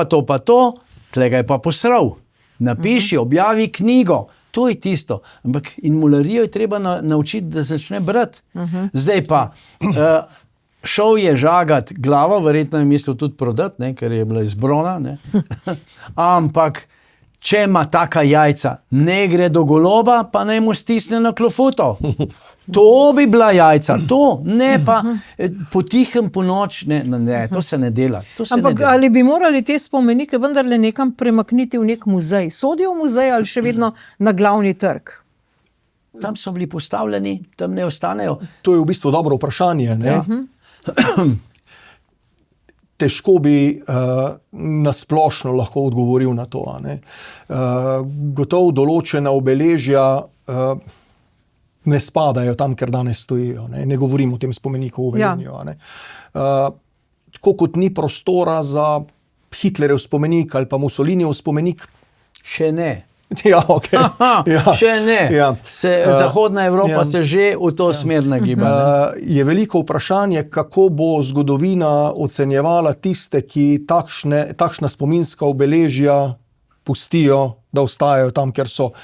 [SPEAKER 2] tlega je pa posral. Napiši, objavi knjigo. To je tisto. Ampak in mularijo je treba naučiti, da začne brati. Zdaj pa, šel je žagat glavo, verjetno je mislil tudi prodati, ne, ker je bila iz brona. Ne. Ampak, če ima taka jajca, ne gre do goloba, pa naj mu stisne na klofuto. To bi bila jajca, to, ne pa potihem po noč, ne, to se ne dela.
[SPEAKER 1] Ampak ali bi morali te spomenike vendarle nekam premakniti v nek muzej? Sodijo v muzej ali še vedno na glavni trg?
[SPEAKER 2] Tam so bili postavljeni, tam ne ostanejo.
[SPEAKER 3] To je v bistvu dobro vprašanje. Ne? Ja. Težko bi nasplošno lahko odgovoril na to. Gotovo določena obeležja ne spadajo tam, ker danes stojijo. Ne govorim o tem spomeniku v Velenju. Ja. Tako kot ni prostora za Hitlerjev spomenik ali pa Mussolinijev spomenik.
[SPEAKER 2] Še ne.
[SPEAKER 3] Ja, okay. Ja.
[SPEAKER 2] Še ne.
[SPEAKER 3] Ja.
[SPEAKER 2] Zahodna Evropa se že v to smer nagiba.
[SPEAKER 3] Je veliko vprašanje, kako bo zgodovina ocenjevala tiste, ki takšna spominska obeležja pustijo, da ostajajo tam, kjer so.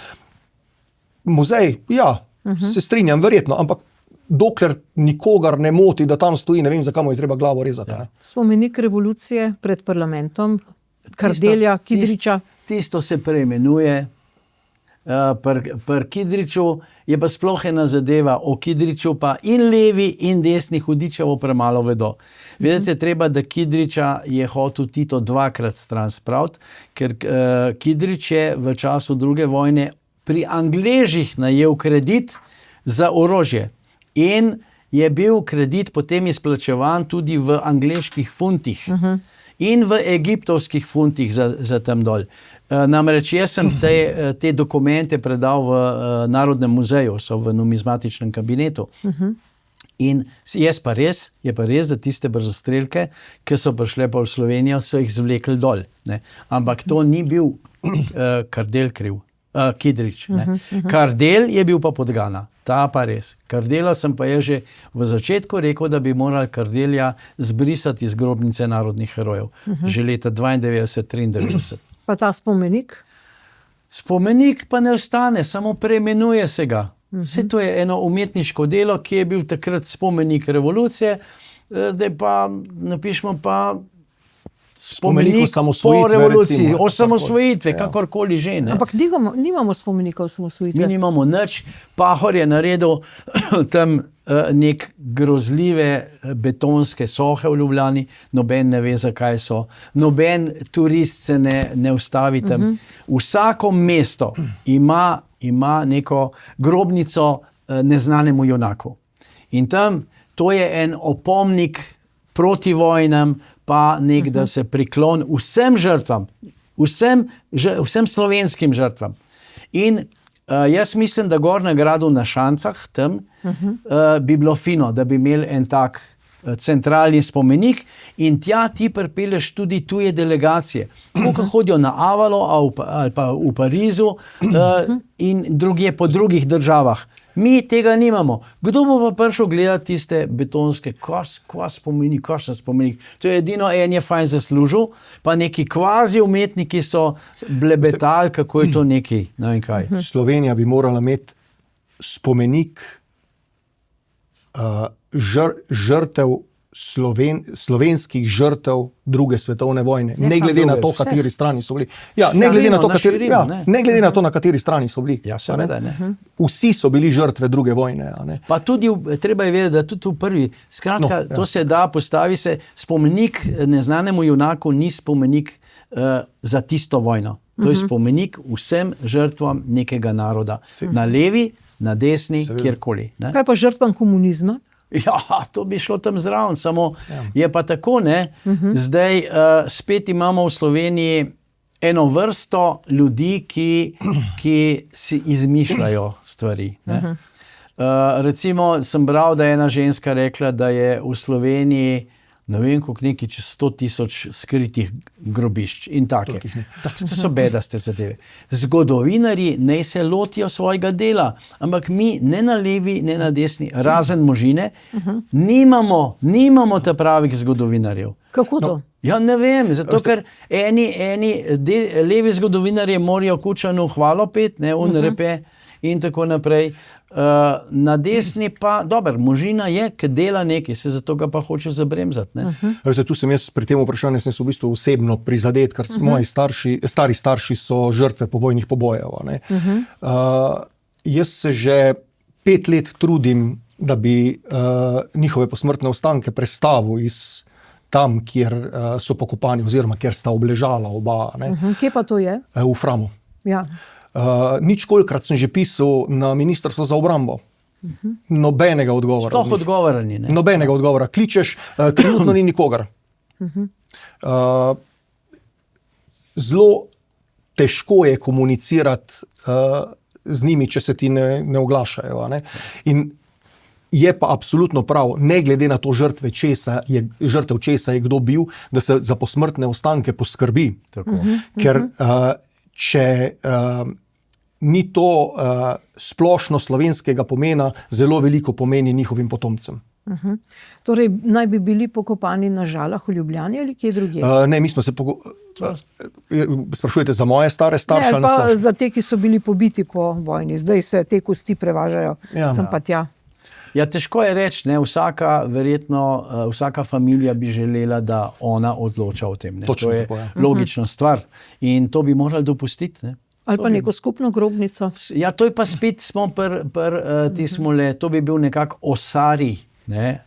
[SPEAKER 3] Muzej, ja, se strinjam, verjetno, ampak dokler nikogar ne moti, da tam stoji, ne vem, zakaj mu je treba glavo rezati. Ja.
[SPEAKER 1] Spomenik revolucije pred parlamentom, Kardelja, Kidriča.
[SPEAKER 2] Tisto se preimenuje. Pri Kidriču je pa sploh ena zadeva, o Kidriču pa in levi in desni hudičevo premalo vedo. Vedete, treba, da Kidriča je hotel Tito dvakrat stran spraviti, ker Kidrič je v času druge vojne pri Angležih najel kredit za orožje. In je bil kredit potem izplačevan tudi v angleških funtih. In v egiptovskih funtih za tam dol. Namreč jaz sem te dokumente predal v Narodnem muzeju, so v numizmatičnem kabinetu. In je pa res, da tiste brzostrelke, ki so prišle pa v Slovenijo, so jih zvlekli dol. Ne. Ampak to ni bil Kardel kriv. Kidrič. Ne. Kardel je bil pa podgana. Ta pa res. Kardela sem pa je že v začetku rekel, da bi morali Kardelja zbrisati iz grobnice narodnih herojev. Že leta 92-93.
[SPEAKER 1] Pa ta spomenik?
[SPEAKER 2] Spomenik pa ne ostane, samo preimenuje se ga. Vse to je eno umetniško delo, ki je bil takrat spomenik revolucije, da pa napišemo pa spomenik po revoluciji, recimo, osamosvojitve, kakorkoli že. Ne.
[SPEAKER 1] Ampak nimamo spomenikov osamosvojitve.
[SPEAKER 2] Mi nimamo nič. Pahor je naredil tam nek grozljive betonske sohe v Ljubljani, noben ne ve, zakaj so. Noben turist se ne ustavi tam. Vsako mesto ima neko grobnico neznanemu junaku. In tam to je en opomnik proti vojnam, pa da se priklon vsem žrtvam, vsem slovenskim žrtvam. In jaz mislim, da gor na gradu na Šancah tam bi bilo fino, da bi imeli en tak centralni spomenik in tja ti pripelješ tudi tuje delegacije. Ko hodijo na Avalo ali pa v Parizu in drugje po drugih državah. Mi tega nimamo. Kdo bo pa prišel gledati tiste betonske, kakšen spomenik? To je edino, en je fajn zaslužil, pa neki kvazi umetniki so blebetali, kako je to neki, ne vem kaj.
[SPEAKER 3] Slovenija bi morala imeti spomenik žrtev slovenskih žrtev druge svetovne vojne. Ne glede na to, kateri strani so bili. Ja, ne glede na to, ne glede na to, na kateri strani so bili.
[SPEAKER 2] Ja, seveda, ne.
[SPEAKER 3] Vsi so bili žrtve druge vojne. A ne?
[SPEAKER 2] Pa tudi, treba je vedeti, da tudi v prvi, skratka, to se da, postavi se, spomenik neznanemu junaku ni spomenik za tisto vojno. To je spomenik vsem žrtvam nekega naroda. Na levi, na desni, kjerkoli. Ne?
[SPEAKER 1] Kaj pa žrtvam komunizma?
[SPEAKER 2] Ja, to bi šlo tam zraven, samo je pa tako, ne. Zdaj spet imamo v Sloveniji eno vrsto ljudi, ki si izmišljajo stvari. Ne. Recimo sem bral, da je ena ženska rekla, da je v Sloveniji ne vem, koliko neki čez 100,000 skritih grobišč in take. To so bedaste zadeve. Zgodovinarji naj se lotijo svojega dela, ampak mi ne na levi, ne na desni, razen Možine, nimamo ta pravih zgodovinarjev.
[SPEAKER 1] Kako to?
[SPEAKER 2] Ja, ne vem, zato ker levi zgodovinarji morajo Kučanu hvalo pet, ne, repe in tako naprej. Na desni pa, dober, Možina je, ki dela nekaj, se zato ga pa hoče zabremzati.
[SPEAKER 3] Tu sem jaz pri tem vprašanju, sem se v bistvu osebno prizadet, ker moji stari starši so žrtve povojnih pobojev. Jaz se že 5 let trudim, da bi njihove posmrtne ostanke prestavil iz tam, kjer so pokopani oziroma kjer sta obležala oba.
[SPEAKER 1] Kje pa to je?
[SPEAKER 3] V Framu.
[SPEAKER 1] Ja.
[SPEAKER 3] Ničkolikrat sem že pisal na Ministrstvo za obrambo. Nobenega odgovora.
[SPEAKER 2] Sploh odgovora ni. Ne?
[SPEAKER 3] Nobenega odgovora. Kličeš, trenutno ni nikogar. Zelo težko je komunicirati z njimi, če se ti ne oglašajo. Ne? In je pa absolutno prav, ne glede na to žrtev česa je kdo bil, da se za posmrtne ostanke poskrbi. Ker če ni to splošno slovenskega pomena, zelo veliko pomeni njihovim potomcem.
[SPEAKER 1] Torej, naj bi bili pokopani na Žalah v Ljubljani ali kje drugje?
[SPEAKER 3] Ne, mi smo se sprašujete za moje stare starše?
[SPEAKER 1] Ne, pa za te, ki so bili pobiti po vojni. Zdaj se te kosti prevažajo, sem pa tja.
[SPEAKER 2] Ja, težko je reči, ne, vsaka familija bi želela, da ona odloča o tem. Ne.
[SPEAKER 3] Točno,
[SPEAKER 2] to je logična stvar in to bi morali dopustiti. Ne.
[SPEAKER 1] Ali pa neko skupno grobnico.
[SPEAKER 2] Ja, to je pa spet smo to bi bil nekako osari, ne,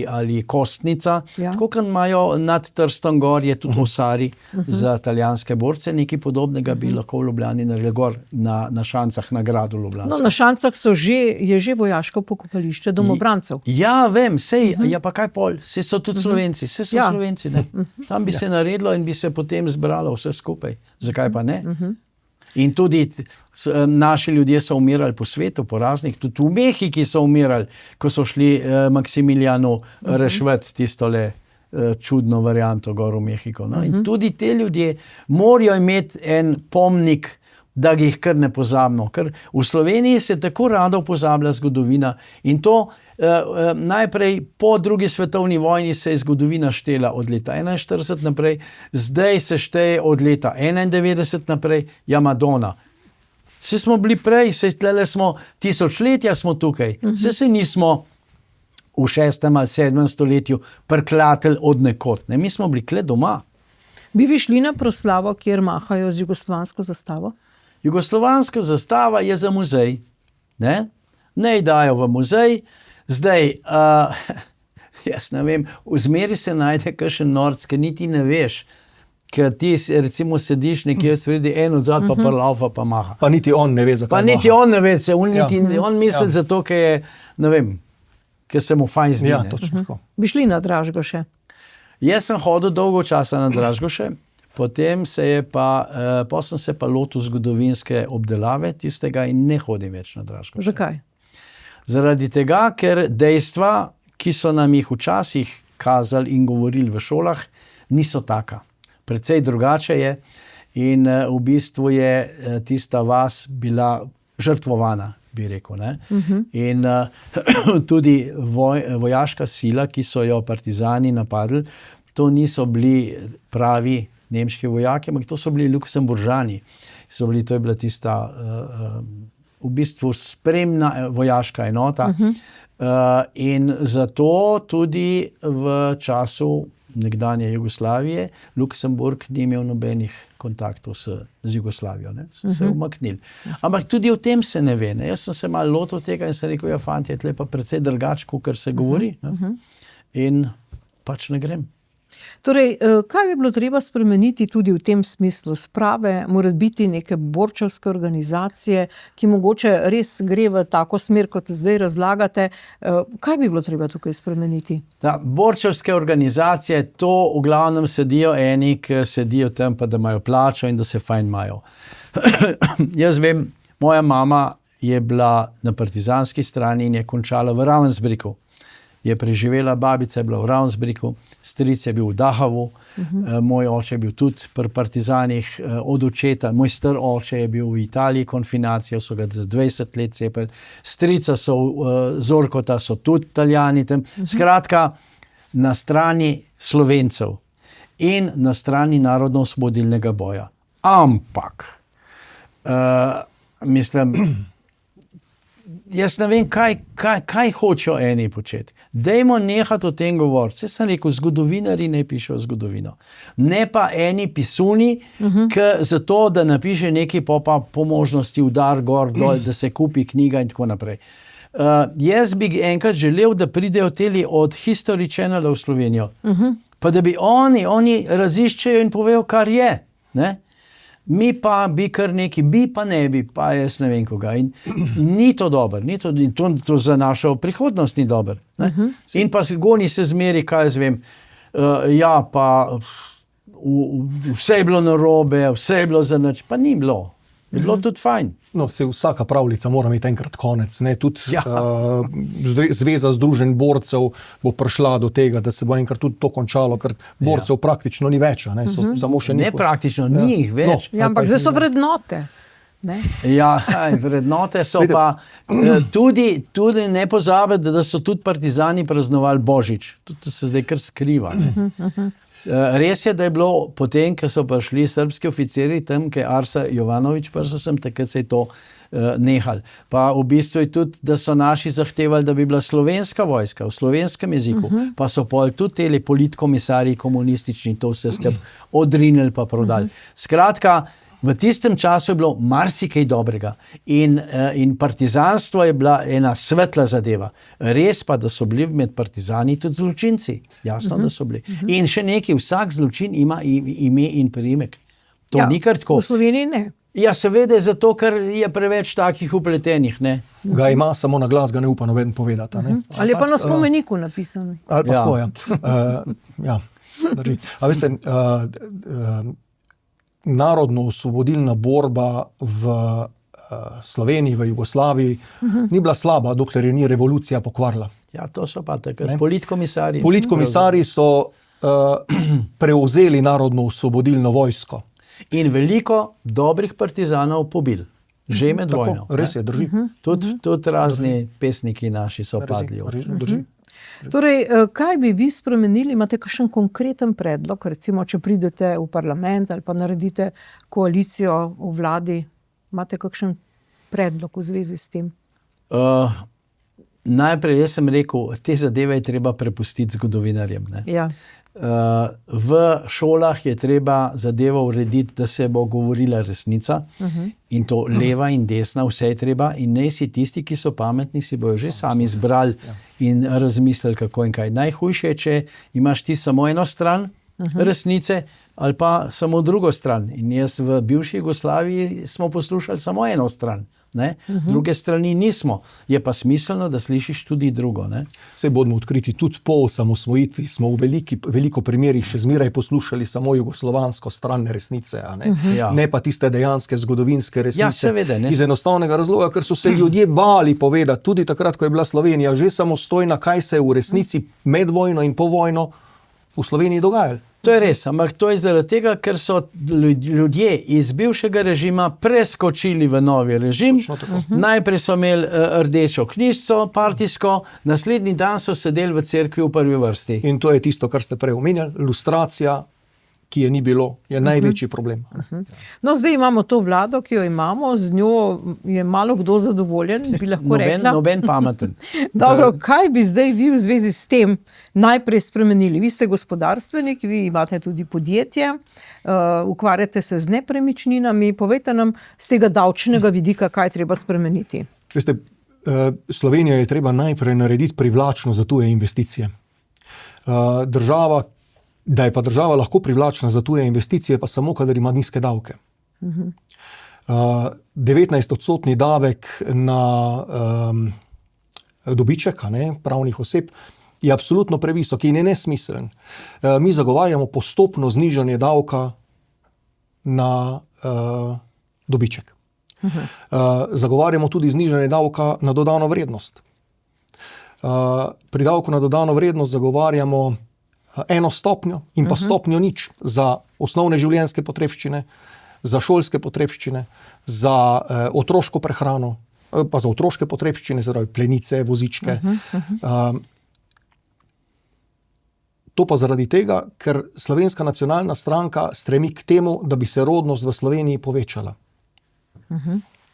[SPEAKER 2] ali kostnica. Tako, kot imajo nad Trstom gor, je tudi osari za italijanske borce, nekaj podobnega bi lahko v Ljubljani naredili gor na Šancah, na gradu Ljubljanska.
[SPEAKER 1] No, na Šancah je že vojaško pokopališče domobrancev.
[SPEAKER 2] Ja, vem, ja pa kaj pol, saj so tudi Slovenci, Slovenci, ne. Tam bi se naredilo in bi se potem zbralo vse skupaj. Zakaj pa ne? In tudi naši ljudje so umirali po svetu, po raznih, tudi v Mehiki so umirali, ko so šli Maksimilijanu reševati tistole čudno varianto gor v Mehiko. No? In tudi te ljudje morajo imeti en pomnik, da jih kar ne pozabimo. Ker v Sloveniji se tako rado pozablja zgodovina in to najprej po drugi svetovni vojni se je zgodovina štela od leta 41 naprej, zdaj se šteje od leta 91 naprej, ja Madonna. Saj smo bili prej, saj tlele smo tisočletja smo tukaj, saj se nismo v 6. ali 7. stoletju prklatili od nekod. Ne? Mi smo bili kle doma.
[SPEAKER 1] Bi vi šli na proslavo, kjer mahajo z jugoslovansko zastavo?
[SPEAKER 2] Jugoslovanska zastava je za muzej. Ne dajo v muzej. Zdaj, jaz ne vem, vzmeri se najde kakšen norc, ki niti ne veš, ker ti recimo sediš nekje sredi en odzad, pa laufa, pa maha.
[SPEAKER 3] Pa niti on ne ve, zakaj
[SPEAKER 2] maha. Pa niti on ne ve, on misli zato, ker je, ne vem, ker se mu fajn zdi.
[SPEAKER 3] Ja, točno tako.
[SPEAKER 1] Bi šli na Dražgoše?
[SPEAKER 2] Jaz sem hodil dolgo časa na Dražgoše, potem sem se pa lotil zgodovinske obdelave tistega in ne hodim več na Dražgoše.
[SPEAKER 1] Zakaj?
[SPEAKER 2] Zaradi tega, ker dejstva, ki so nam jih včasih kazali in govorili v šolah, niso taka. Precej drugače je in v bistvu je tista vas bila žrtvovana. bi rekel. Ne? In tudi vojaška sila, ki so jo partizani napadli, to niso bili pravi nemški vojaki, ampak to so bili Luksemburžani. To je bila tista v bistvu spremna vojaška enota. In zato tudi v času nekdanje Jugoslavije Luksemburg ni imel nobenih kontaktov z Jugoslavijo. Ne? So se umaknili. Ampak tudi o tem se ne ve. Ne? Jaz sem se malo lotil tega in sem rekel, ja, fantje, tle pa precej drugače, kot se govori. Ne? In pač ne grem.
[SPEAKER 1] Torej, kaj bi bilo treba spremeniti tudi v tem smislu? Sprave, mora biti neke borčevske organizacije, ki mogoče res gre v tako smer, kot zdaj razlagate. Kaj bi bilo treba tukaj spremeniti?
[SPEAKER 2] Ta borčevske organizacije, to v glavnem sedijo eni, ki sedijo tam, pa da imajo plačo in da se fajn imajo. Jaz vem, moja mama je bila na partizanski strani in je končala v Ravensbrücku. Je preživela, babica je bila v Ravensbrücku, stric je bil v Dachavu, moj oče je bil tudi pri partizanih od očeta, moj star oče je bil v Italiji konfinacijo, so ga 20 let cepili, strica so Zorkota, so tudi Italijani tam. Skratka, na strani Slovencev in na strani narodno-osvobodilnega boja. Ampak, mislim, jaz ne vem, kaj hočejo eni početi. Dajmo nehati o tem govoriti. Saj sem rekel, zgodovinari ne pišejo zgodovino. Ne pa eni pisuni, ki zato, da napiše nekaj, pa po možnosti udar gor, dol, da se kupi knjiga in tako naprej. Jaz bi enkrat želel, da pridejo teli od History Channela v Slovenijo. Pa da bi oni raziščejo in povejo, kar je. Ne? Mi pa bi kar neki, bi pa ne bi, pa jaz ne vem koga. In ni to dobro, to za našo prihodnost ni dobro. In pa goni se zmeri, kaj jaz vem, ja, pa vse je bilo narobe, vse je bilo za nič, pa ni bilo. Je bilo tudi fajn.
[SPEAKER 3] No, vsaka pravljica mora imeti enkrat konec. Ne? Tudi Zveza združenj borcev bo prišla do tega, da se bo enkrat tudi to končalo, ker borcev praktično ni več. Ne? Samo še
[SPEAKER 2] ne praktično, ni jih več.
[SPEAKER 1] Ja, ampak zdaj so vrednote. Ne?
[SPEAKER 2] Ja, vrednote so pa tudi ne pozabiti, da so tudi partizani praznovali Božič. To se zdaj kar skriva. Ne? Res je, da je bilo potem, ko so prišli srbski oficiri tam, ki je Arsa Jovanović prišel sem, takrat se je to nehal. Pa v bistvu je tudi, da so naši zahtevali, da bi bila slovenska vojska v slovenskem jeziku, pa so pol tudi teli politkomisarji komunistični to vse skupaj odrinili pa prodali. Skratka, v tistem času je bilo marsikaj dobrega in partizanstvo je bila ena svetla zadeva. Res pa, da so bili med partizani tudi zločinci. Jasno, da so bili. In še nekaj, vsak zločin ima ime in priimek. To ni kar tako.
[SPEAKER 1] V Sloveniji ne.
[SPEAKER 2] Ja, seveda, zato, ker je preveč takih upletenih. Ne?
[SPEAKER 3] Ga ima, samo na glas ga ne upa noben povedati. Ne?
[SPEAKER 1] Ali pa na spomeniku napisano.
[SPEAKER 3] Ali pa tako, ja. Ja, drži. A veste, narodno-osvobodilna borba v Sloveniji, v Jugoslaviji ni bila slaba, dokler je ni revolucija pokvarila.
[SPEAKER 2] Ja, to so pa takrat politkomisarji.
[SPEAKER 3] Politkomisarji so prevzeli narodno-osvobodilno vojsko.
[SPEAKER 2] In veliko dobrih partizanov pobili. Že med vojno.
[SPEAKER 3] Res je, drži.
[SPEAKER 2] Tudi razni pesniki naši so padli.
[SPEAKER 3] Drži.
[SPEAKER 1] Torej, kaj bi vi spremenili? Imate kakšen konkreten predlog, recimo, če pridete v parlament ali pa naredite koalicijo v vladi, imate kakšen predlog v zvezi s tem?
[SPEAKER 2] Najprej jaz sem rekel, te zadeve je treba prepustiti zgodovinarjem. Ne?
[SPEAKER 1] Ja.
[SPEAKER 2] V šolah je treba zadevo urediti, da se bo govorila resnica in to leva in desna, vse je treba in ne si tisti, ki so pametni, si bojo že sami izbrali in razmislili kako in kaj. Najhujše je, če imaš ti samo eno stran resnice ali pa samo drugo stran. In jaz v bivši Jugoslaviji smo poslušali samo eno stran. Ne? Druge strani nismo. Je pa smiselno, da slišiš tudi drugo. Ne?
[SPEAKER 3] Saj bodimo odkriti, tudi po osamosvojitvi smo v veliko primerih še zmeraj poslušali samo jugoslovansko stran resnice, ne pa tiste dejanske zgodovinske resnice.
[SPEAKER 2] Ja, seveda, ne.
[SPEAKER 3] Iz enostavnega razloga, ker so se ljudje bali povedati, tudi takrat, ko je bila Slovenija že samostojna, kaj se je v resnici med vojno in po vojno v Sloveniji dogajalo.
[SPEAKER 2] To je res, ampak to je zaradi tega, ker so ljudje iz bivšega režima preskočili v novi režim. Najprej so imeli rdečo knjižico, partijsko, naslednji dan so sedeli v cerkvi v prvi vrsti.
[SPEAKER 3] In to je tisto, kar ste prej omenjali, lustracija, ki je ni bilo, je največji problem.
[SPEAKER 1] No, zdaj imamo to vlado, ki jo imamo, z njo je malo kdo zadovoljen, bi lahko rekla.
[SPEAKER 2] Noben pameten.
[SPEAKER 1] Dobro, kaj bi zdaj vi v zvezi s tem najprej spremenili? Vi ste gospodarstvenik, vi imate tudi podjetje, ukvarjate se z nepremičninami, povejte nam z tega davčnega vidika, kaj treba spremeniti.
[SPEAKER 3] Veste, Slovenijo je treba najprej narediti privlačno za tuje investicije. Da je pa država lahko privlačna za tuje investicije, pa samo, kadar ima nizke davke. 19% davek na dobiček, pravnih oseb, je absolutno previsok in je nesmiseln. Mi zagovarjamo postopno znižanje davka na dobiček. Zagovarjamo tudi znižanje davka na dodano vrednost. Pri davku na dodano vrednost zagovarjamo 1 stopnjo in pa stopnjo 0 za osnovne življenjske potrebščine, za šolske potrebščine, za otroško prehrano, pa za otroške potrebščine, zaradi plenice, vozičke. To pa zaradi tega, ker Slovenska nacionalna stranka stremi k temu, da bi se rodnost v Sloveniji povečala.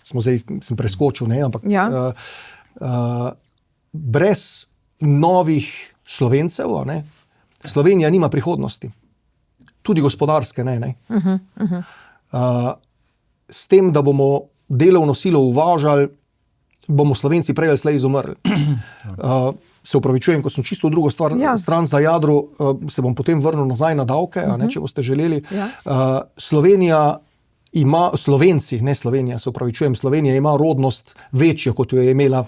[SPEAKER 3] Sem preskočil, ampak brez novih Slovencev, Slovenija nima prihodnosti. Tudi gospodarske ne. S tem, da bomo delovno silo uvažali, bomo Slovenci prej ali slej izumrli. Se opravičujem, ko sem čisto drugo stran za jadro, se bom potem vrnil nazaj na davke, če boste želeli. Slovenci, ne Slovenija, se opravičujem, Slovenija ima rodnost večjo, kot jo je imela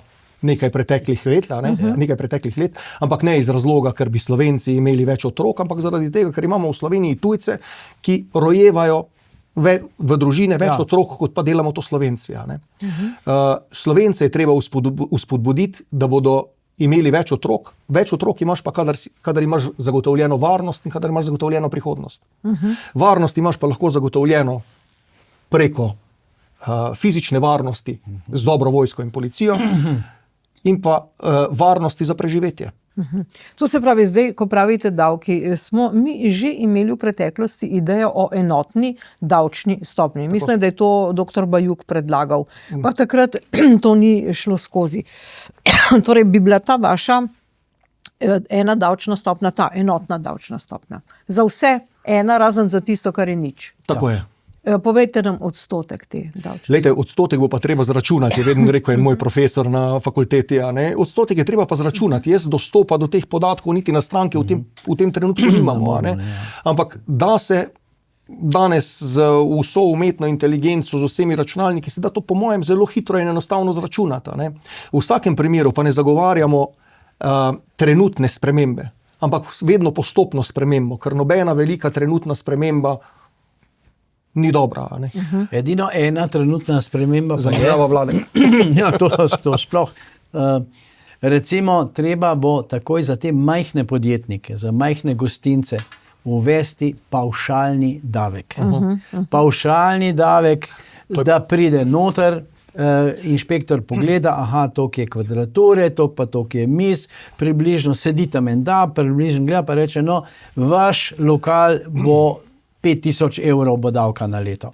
[SPEAKER 3] nekaj preteklih let, ampak ne iz razloga, ker bi Slovenci imeli več otrok, ampak zaradi tega, ker imamo v Sloveniji tujce, ki rojevajo v družine več otrok, kot pa delamo to Slovenci. Slovence je treba vzpodbuditi, da bodo imeli več otrok. Več otrok imaš pa, kadar imaš zagotovljeno varnost in kadar imaš zagotovljeno prihodnost. Varnost imaš pa lahko zagotovljeno preko fizične varnosti z dobro vojsko in policijo in pa varnosti za preživetje.
[SPEAKER 1] To se pravi, zdaj, ko pravite davki, smo mi že imeli v preteklosti idejo o enotni davčni stopnji. Mislim, da je to dr. Bajuk predlagal, pa takrat to ni šlo skozi. Torej, bi bila ta vaša ena davčna stopnja, ta enotna davčna stopnja. Za vse ena, razen za tisto, kar je nič.
[SPEAKER 3] Tako je.
[SPEAKER 1] Povejte nam odstotek te davčne.
[SPEAKER 3] Lejte, odstotek bo pa treba zračunati, je vedno rekel en moj profesor na fakulteti. Odstotek je treba pa zračunati. Jaz dostopa do teh podatkov niti na stranke v tem trenutku nimamo. Ampak da se danes z vso umetno inteligenco, z vsemi računalniki, se da to po mojem zelo hitro in enostavno zračunati. V vsakem primeru pa ne zagovarjamo trenutne spremembe, ampak vedno postopno spremembo, ker nobena velika trenutna sprememba ni dobra.
[SPEAKER 2] Edino ena trenutna sprememba pa je
[SPEAKER 3] vlade.
[SPEAKER 2] Ja, to sploh. Recimo, treba bo takoj za te majhne podjetnike, za majhne gostince uvesti pavšalni davek. Pavšalni davek, da pride noter, inšpektor pogleda, toliko je kvadrature, toliko je miz, približno sedi tam en da, približno gleda, pa reče, vaš lokal bo 5000 evrov bo davka na leto.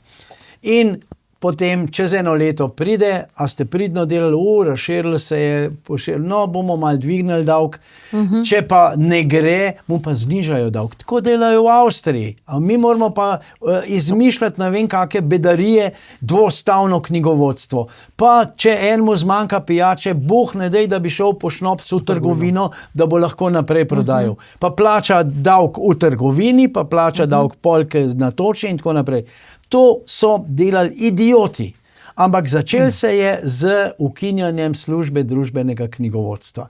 [SPEAKER 2] In potem čez eno leto pride, a ste pridno delali, razširili se je, bomo malo dvignili davk, če pa ne gre, mu pa znižajo davk. Tako delajo v Avstriji. A mi moramo pa izmišljati ne vem kakšne bedarije, dvostavno knjigovodstvo. Pa če enemu zmanjka pijače, Bog ne dej, da bi šel po šnops v trgovino, da bo lahko naprej prodajal. Pa plača davk v trgovini, pa plača davk polke na toči in tako naprej. To so delali idioti, ampak začel se je z ukinjanjem službe družbenega knjigovodstva.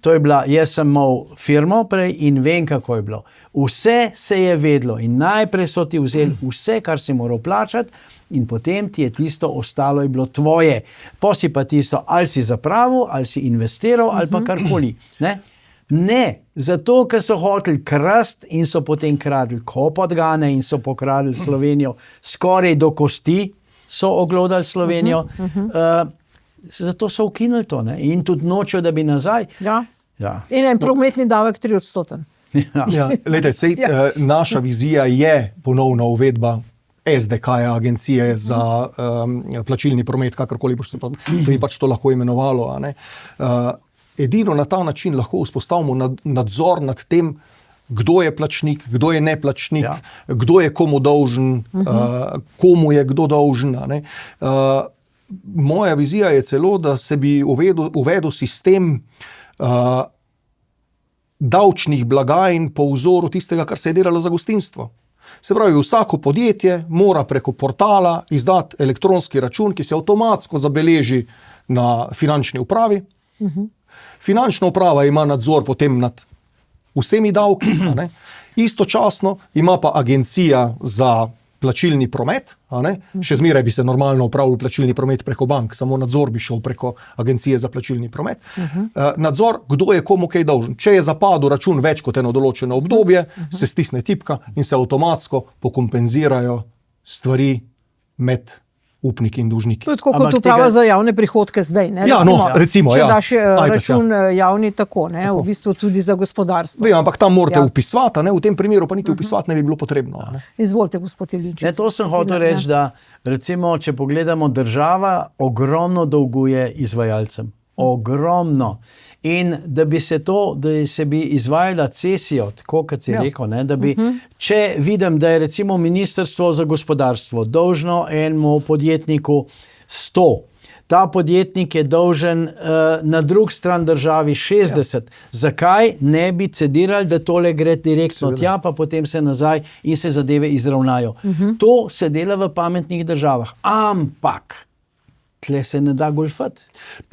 [SPEAKER 2] To je bila, jaz sem imel firmo prej in vem, kako je bilo. Vse se je vedlo in najprej so ti vzeli vse, kar si moral plačati in potem ti je tisto ostalo je bilo tvoje. Po si pa tisto, ali si zapravil, ali si investiral, ali pa karkoli. Ne, zato, ker so hoteli krasti in so potem kradli podgane in so pokradli Slovenijo, skoraj do kosti so oglodali Slovenijo. Zato so ukinili to, ne? In tudi nočejo, da bi nazaj.
[SPEAKER 1] Ja.
[SPEAKER 2] Ja.
[SPEAKER 1] In en prometni davek 3%.
[SPEAKER 3] Ja, lejte, sej, naša vizija je ponovna uvedba SDK-ja, agencije za plačilni promet, kakorkoli se bi pač to lahko imenovalo. A ne? Edino na ta način lahko vzpostavimo nadzor nad tem, kdo je plačnik, kdo je neplačnik, kdo je komu dolžen, komu je kdo dolžen. A ne? Moja vizija je celo, da se bi uvedel sistem davčnih blagajn po vzoru tistega, kar se je delalo za gostinstvo. Se pravi, vsako podjetje mora preko portala izdati elektronski račun, ki se avtomatsko zabeleži na finančni upravi. Finančna uprava ima nadzor potem nad vsemi davki, a ne? Istočasno ima pa agencija za plačilni promet, a ne? Še zmeraj bi se normalno upravil plačilni promet preko bank, samo nadzor bi šel preko agencije za plačilni promet. Nadzor, kdo je komu kaj dolžen. Če je zapadel račun več kot eno določeno obdobje, se stisne tipka in se avtomatsko pokompenzirajo stvari med upniki in dolžniki.
[SPEAKER 1] To je tako kot uprava za javne prihodke zdaj. Ne?
[SPEAKER 3] Ja, recimo,
[SPEAKER 1] če
[SPEAKER 3] ja.
[SPEAKER 1] daš račun javni tako, ne? V bistvu tudi za gospodarstvo.
[SPEAKER 3] Vem, ampak tam morate vpisovati, v tem primeru pa niti vpisovati ne bi bilo potrebno. Ne?
[SPEAKER 1] Izvolite, gospod Jelinčič.
[SPEAKER 2] Ne, to sem hotel reči, da recimo, če pogledamo, država ogromno dolguje izvajalcem. Ogromno. In da bi se bi izvajala cesijo, tako kot si rekel, ne, da bi, če vidim, da je recimo Ministrstvo za gospodarstvo dolžno enemu podjetniku 100, ta podjetnik je dolžen na drug stran državi 60. Zakaj ne bi cedirali, da tole gre direktno tja, pa potem se nazaj in se zadeve izravnajo. To se dela v pametnih državah. Ampak tle se ne da golfati,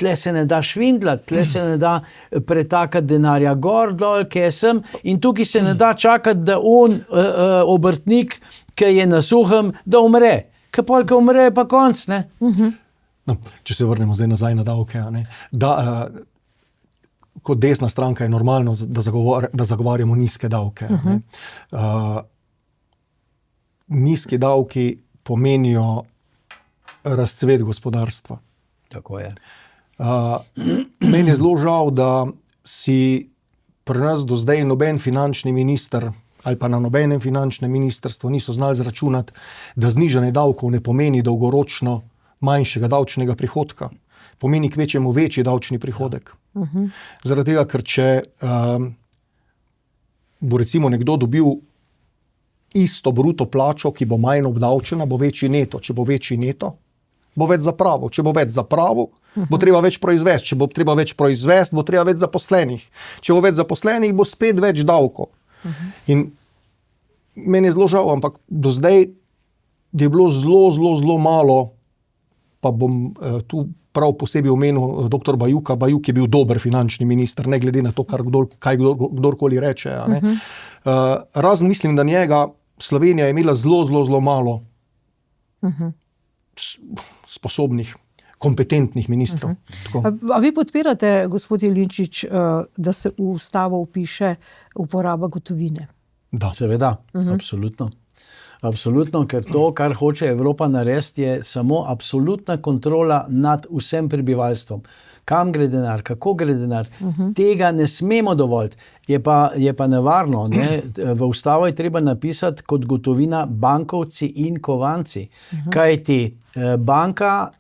[SPEAKER 2] tle se ne da švindlati, tle se ne da pretakati denarja gor, dol, kesem in tukaj se ne da čakati, da obrtnik, ki je na suhem, da umre. Ker pol, ko umre, pa konc, ne?
[SPEAKER 3] No, če se vrnemo zdaj nazaj na davke, ne? Kot desna stranka je normalno, da zagovarjamo nizke davke. Ne? Nizki davki pomenijo razcvet gospodarstva.
[SPEAKER 2] Tako je.
[SPEAKER 3] Meni je zelo žal, da si pri nas do zdaj noben finančni minister ali pa na nobenem finančnem ministrstvu niso znali zračunati, da znižanje davkov ne pomeni dolgoročno manjšega davčnega prihodka. Pomeni kvečjemu večji davčni prihodek. Zaradi tega, ker če bo recimo nekdo dobil isto bruto plačo, ki bo manj obdavčena, bo večji neto. Če bo večji neto, bo več zapravil. Če bo več zapravil, bo treba več proizvesti. Če bo treba več proizvesti, bo treba več zaposlenih. Če bo več zaposlenih, bo spet več davkov. In meni je zelo žal, ampak do zdaj je bilo zelo malo, pa bom tu prav posebej omenil dr. Bajuka. Bajuk je bil dober finančni minister, ne glede na to, kaj kdorkoli reče. A ne? Razen mislim, da njega Slovenija je imela zelo malo sposobnih, kompetentnih ministrov.
[SPEAKER 1] A vi podpirate, gospod Jelinčič, da se v ustavo vpiše uporaba gotovine?
[SPEAKER 3] Da.
[SPEAKER 2] Seveda, absolutno. Absolutno, ker to, kar hoče Evropa narediti, je samo absolutna kontrola nad vsem prebivalstvom. Kam gre denar, kako gre denar, tega ne smemo dovoliti. Je pa nevarno, ne? V ustavo je treba napisati kot gotovina bankovci in kovanci, kajti banka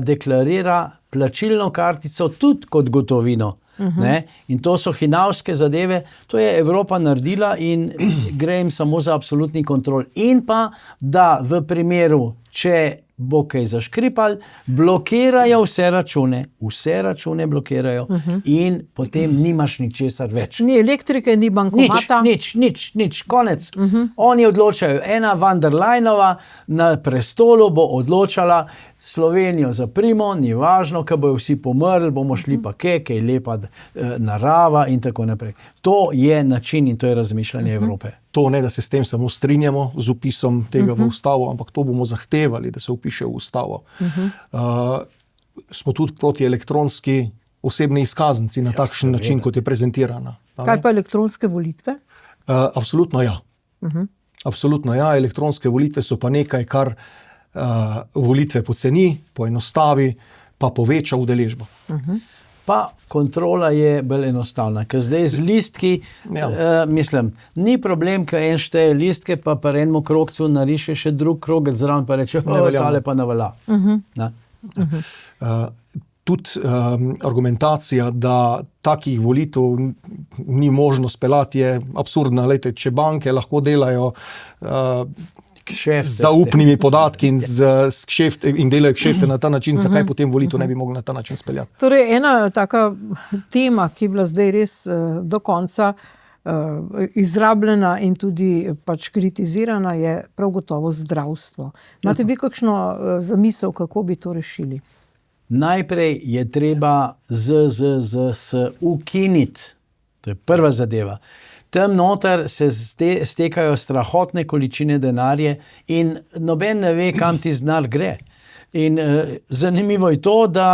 [SPEAKER 2] deklarira plačilno kartico tudi kot gotovino. Ne? In to so hinavske zadeve, to je Evropa naredila in gre jim samo za absolutni kontrol. In pa, da v primeru, če bo kaj zaškripal, blokirajo vse račune blokirajo in potem nimaš ničesar več.
[SPEAKER 1] Ni elektrike, ni bankomata.
[SPEAKER 2] Nič, konec. Oni odločajo, ena van der Leinova na prestolu bo odločala, Slovenijo zaprimo, ni važno, ko bojo vsi pomrli, bomo šli pa kaj je lepa narava in tako naprej. To je način in to je razmišljanje Evrope.
[SPEAKER 3] To ne, da se s tem samo strinjamo z vpisom tega v ustavo, ampak to bomo zahtevali, da se vpiše v ustavo. Smo tudi proti elektronski osebni izkaznici na takšen način, kot je prezentirana.
[SPEAKER 1] Kaj pa elektronske volitve?
[SPEAKER 3] Absolutno ja. Absolutno ja. Elektronske volitve so pa nekaj, kar volitve poceni, poenostavi, pa poveča udeležbo.
[SPEAKER 2] Pa kontrola je bolj enostavna, ker zdaj z listki, mislim, ni problem, ker en šteje listke, pa pri enem krogcu nariše še drug krogec zraven, pa reče, tale pa ne velja.
[SPEAKER 3] Tudi argumentacija, da takih volitev ni možno speljati, je absurdna. Lejte, če banke lahko delajo z zaupnimi podatki in delajo kšefte na ta način, zakaj potem volitev ne bi mogli na ta način speljati?
[SPEAKER 1] Torej, ena taka tema, ki je bila zdaj res do konca izrabljena in tudi pač kritizirana, je prav gotovo zdravstvo. Imate vi kakšno zamisel, kako bi to rešili?
[SPEAKER 2] Najprej je treba ZZZS ukiniti. To je prva zadeva. Tam noter se stekajo strahotne količine denarja in noben ne ve, kam ti denar gre. In zanimivo je to, da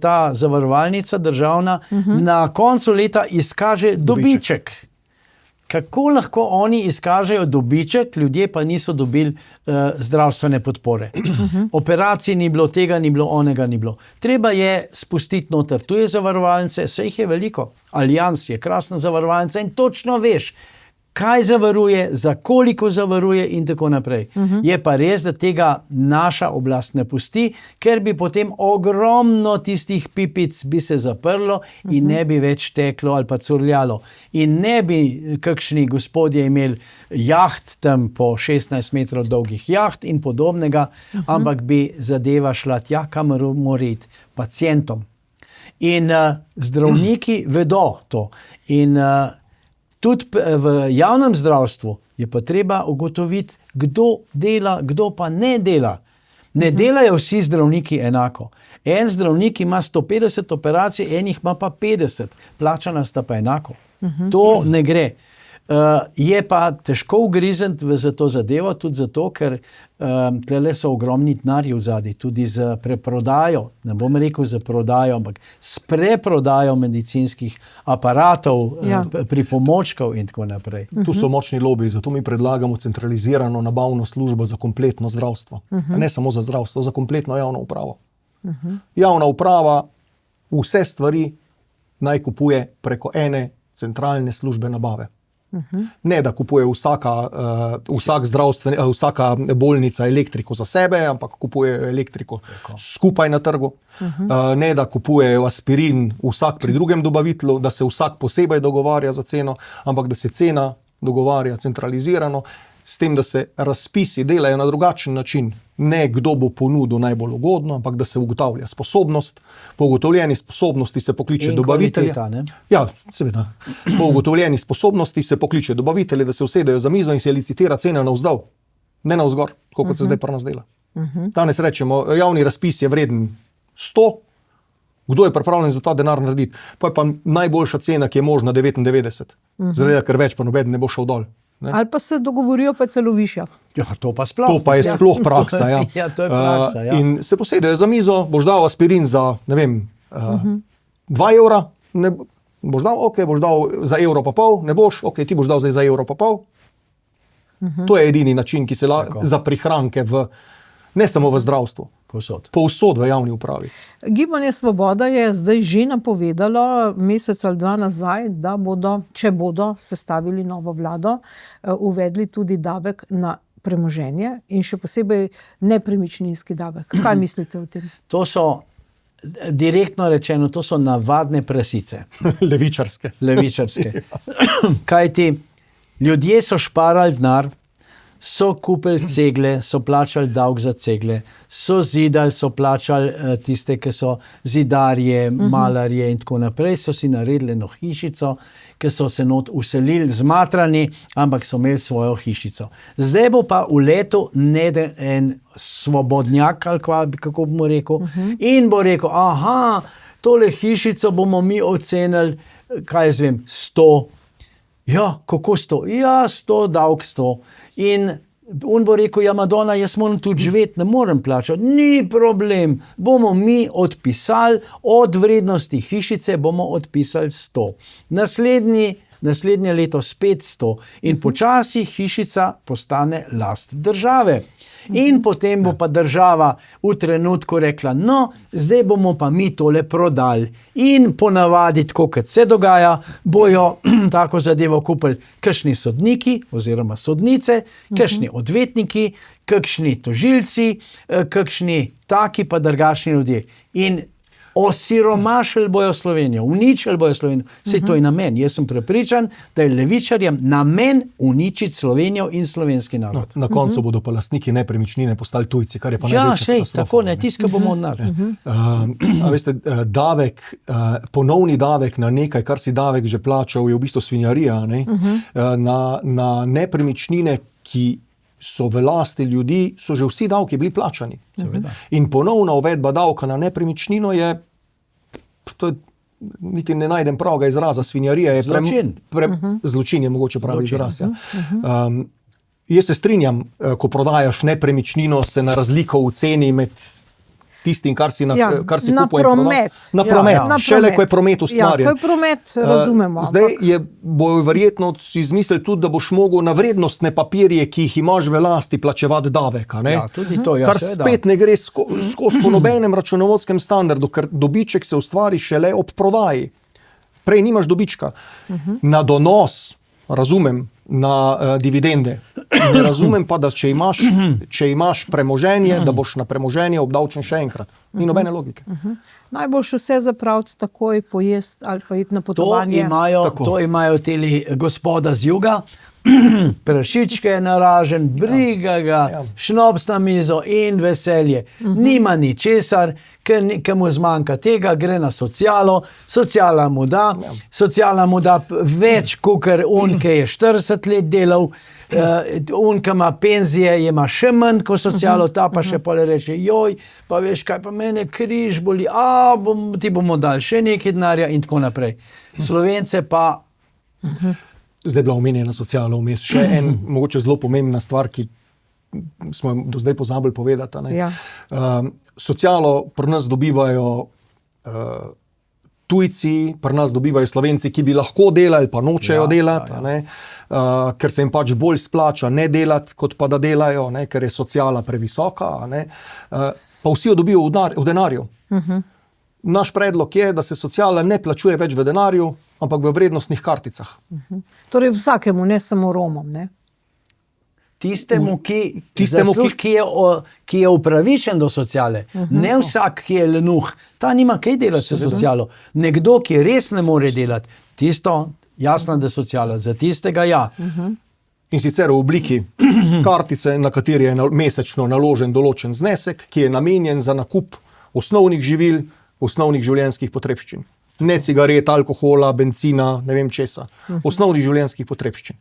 [SPEAKER 2] ta zavarovalnica državna na koncu leta izkaže dobiček. Kako lahko oni izkažejo dobiček, ljudje pa niso dobili zdravstvene podpore. Operacij ni bilo, tega ni bilo, onega ni bilo. Treba je spustiti noter tuje zavarovalnice, vse jih je veliko. Allianz je krasna zavarovalnica in točno veš, kaj zavaruje, za koliko zavaruje in tako naprej. Je pa res, da tega naša oblast ne pusti, ker bi potem ogromno tistih pipic bi se zaprlo in ne bi več teklo ali pa curljalo. In ne bi kakšni gospodje imeli jaht tam po 16 metrov dolgih jaht in podobnega, ampak bi zadeva šla tja, kamor mora iti, pacientom. In zdravniki vedo to. In tudi v javnem zdravstvu je pa treba ugotoviti, kdo dela, kdo pa ne dela. Ne delajo vsi zdravniki enako. En zdravnik ima 150 operacij, enih ima pa 50. Plačana sta pa enako. To ne gre. Je pa težko ugrizniti za to zadevo, tudi zato, ker tlele so ogromni denarji v zadnji, tudi z preprodajo, ne bom rekel za prodajo, ampak s preprodajo medicinskih aparatov, pripomočkov in tako naprej.
[SPEAKER 3] Tu so močni lobiji, zato mi predlagamo centralizirano nabavno službo za kompletno zdravstvo. Ne samo za zdravstvo, za kompletno javno upravo. Javna uprava vse stvari naj kupuje preko ene centralne službe nabave. Ne, da kupuje vsaka bolnica elektriko za sebe, ampak kupuje elektriko skupaj na trgu. Ne, da kupuje aspirin vsak pri drugem dobavitelju, da se vsak posebej dogovarja za ceno, ampak da se cena dogovarja centralizirano, s tem, da se razpisi delajo na drugačen način. Ne kdo bo ponudil najbolj ugodno, ampak da se ugotavlja sposobnost. Po ugotovljeni sposobnosti se pokliče dobavitelja. Ja, seveda. Po ugotovljeni sposobnosti se pokliče dobavitelje, da se usedejo za mizo in se licitira cena navzdol, ne navzgor, kot se zdaj pri nas dela. Danes rečemo, javni razpis je vreden 100, kdo je pripravljen za ta denar narediti? Pa je pa najboljša cena, ki je možna, 99. Zaradi, ker več pa noben ne bo šel dol.
[SPEAKER 1] Ali pa se dogovorijo, pa celo višja.
[SPEAKER 2] Ja, to pa sploh.
[SPEAKER 3] To pa je sploh praksa, ja.
[SPEAKER 2] Ja, to je praksa, ja.
[SPEAKER 3] In se posedejo za mizo, boš dal aspirin za, ne vem, 2 evra, boš dal, boš dal za evro pa pol, ne boš, ti boš dal zdaj za evro pa pol. To je edini način, ki se za prihranke ne samo v zdravstvu. Povsod v javni upravi.
[SPEAKER 1] Gibanje Svoboda je zdaj že napovedalo mesec ali 2 nazaj, da bodo, če bodo sestavili novo vlado, uvedli tudi davek na premoženje in še posebej nepremičninski davek. Kaj mislite o tem?
[SPEAKER 2] To so, direktno rečeno, to so navadne prasice.
[SPEAKER 3] Levičarske.
[SPEAKER 2] Kajti ljudje so šparali denar, so kupili cegle, so plačali davek za cegle, so zidali, so plačali tiste, ki so zidarje, malarje in tako naprej, so si naredili eno hišico, ki so se not uselili, zmatrani, ampak so imeli svojo hišico. Zdaj bo pa v letu en svobodnjak, ali kako bomo rekel, in bo rekel, tole hišico bomo mi ocenili, kaj jaz vem, 100. Ja, kako 100? Ja, 100, davek 100. In on bo rekel, ja, Madonna, jaz moram tudi živeti, ne morem plačati. Ni problem, bomo mi odpisali, od vrednosti hišice bomo odpisali 100. Naslednji naslednje leto spet 100 in počasi hišica postane last države. In potem bo pa država v trenutku rekla, no, zdaj bomo pa mi tole prodali. In ponavadi, tako kot se dogaja, bojo tako zadevo kupili kakšni sodniki oziroma sodnice, kakšni odvetniki, kakšni tožilci, kakšni taki pa drugačni ljudje. In osiromašili bojo Slovenijo, uničili bojo Slovenijo. Saj to je namen. Jaz sem prepričan, da je levičarjem namen uničiti Slovenijo in slovenski narod.
[SPEAKER 3] Na koncu bodo pa lastniki nepremičnine postali tujci, kar je pa
[SPEAKER 2] Ja,
[SPEAKER 3] največja
[SPEAKER 2] sej,
[SPEAKER 3] katastrofa.
[SPEAKER 2] tako ne, tiska bomo odnar.
[SPEAKER 3] A veste, ponovni davek na nekaj, kar si davek že plačal, je v bistvu svinjarija. Ne? Na nepremičnine, ki so v lasti ljudi, so že vsi davki bili plačani. In ponovna uvedba davka na nepremičnino je, to je, niti ne najdem pravega izraza, svinjarija je
[SPEAKER 2] Zločin.
[SPEAKER 3] Zločin je mogoče pravi izraz. Ja. Jaz se strinjam, ko prodajaš nepremičnino, se na razliko v ceni med tistim, kar si, kar si
[SPEAKER 1] na
[SPEAKER 3] kupil in
[SPEAKER 1] promet.
[SPEAKER 3] prodal. Na promet.
[SPEAKER 1] Na
[SPEAKER 3] Šele,
[SPEAKER 1] promet.
[SPEAKER 3] ko je promet ustvarjen.
[SPEAKER 1] Ja, ko je promet, razumemo.
[SPEAKER 3] Zdaj bojo verjetno si izmislili tudi, da boš mogel na vrednostne papirje, ki jih imaš v lasti, plačevati davek. Ne?
[SPEAKER 2] Ja, tudi to, ja,
[SPEAKER 3] kar
[SPEAKER 2] seveda.
[SPEAKER 3] spet ne gre skozi po nobenem računovodskem standardu, ker dobiček se ustvari šele ob prodaji. Prej nimaš dobička. Na donos, razumem, na dividende. Ne razumem pa, da če imaš premoženje, da boš na premoženje obdavčen še enkrat. Ni nobene logike.
[SPEAKER 1] Najboljše vse zapraviti takoj, pojesti ali pa iti na
[SPEAKER 2] To
[SPEAKER 1] potovanje.
[SPEAKER 2] imajo teli gospoda z juga, prašičke je naražen, briga ga, šnops na mizo in veselje. Nima ničesar, ker mu zmanjka tega, gre na socialo, sociala mu da več, kakor on, ki je 40 let delal, on, ki ima penzije, ima še manj kot socialo, ta pa še pole reče, joj, pa veš kaj, pa mene križ boli, ti bomo dali še nekaj denarja in tako naprej. Slovence pa
[SPEAKER 3] Zdaj je bila omenjena sociala vmes. Še en, mogoče zelo pomembna stvar, ki smo jo do zdaj pozabili povedati. Ne?
[SPEAKER 1] Ja.
[SPEAKER 3] Socialo pri nas dobivajo tujci, pri nas dobivajo Slovenci, ki bi lahko delali, pa nočejo delati, ne? Ker se jim pač bolj splača ne delati, kot pa da delajo, ne? Ker je sociala previsoka. Ne? Pa vsi jo dobijo v denarju. Naš predlog je, da se sociala ne plačuje več v denarju, ampak v vrednostnih karticah.
[SPEAKER 1] Torej vsakemu, ne samo Romom. Ne?
[SPEAKER 2] Tistemu, ki je upravičen do sociale, ne vsak, ki je lenuh, ta nima kaj delati s socialo. Nekdo, ki res ne more delati, tisto, jasno, da sociala, za tistega ja.
[SPEAKER 3] In sicer v obliki kartice, na kateri je mesečno naložen določen znesek, ki je namenjen za nakup osnovnih živil, osnovnih življenjskih potrebščin. Ne cigaret, alkohola, bencina, ne vem česa. Osnovnih življenjskih potrebščin.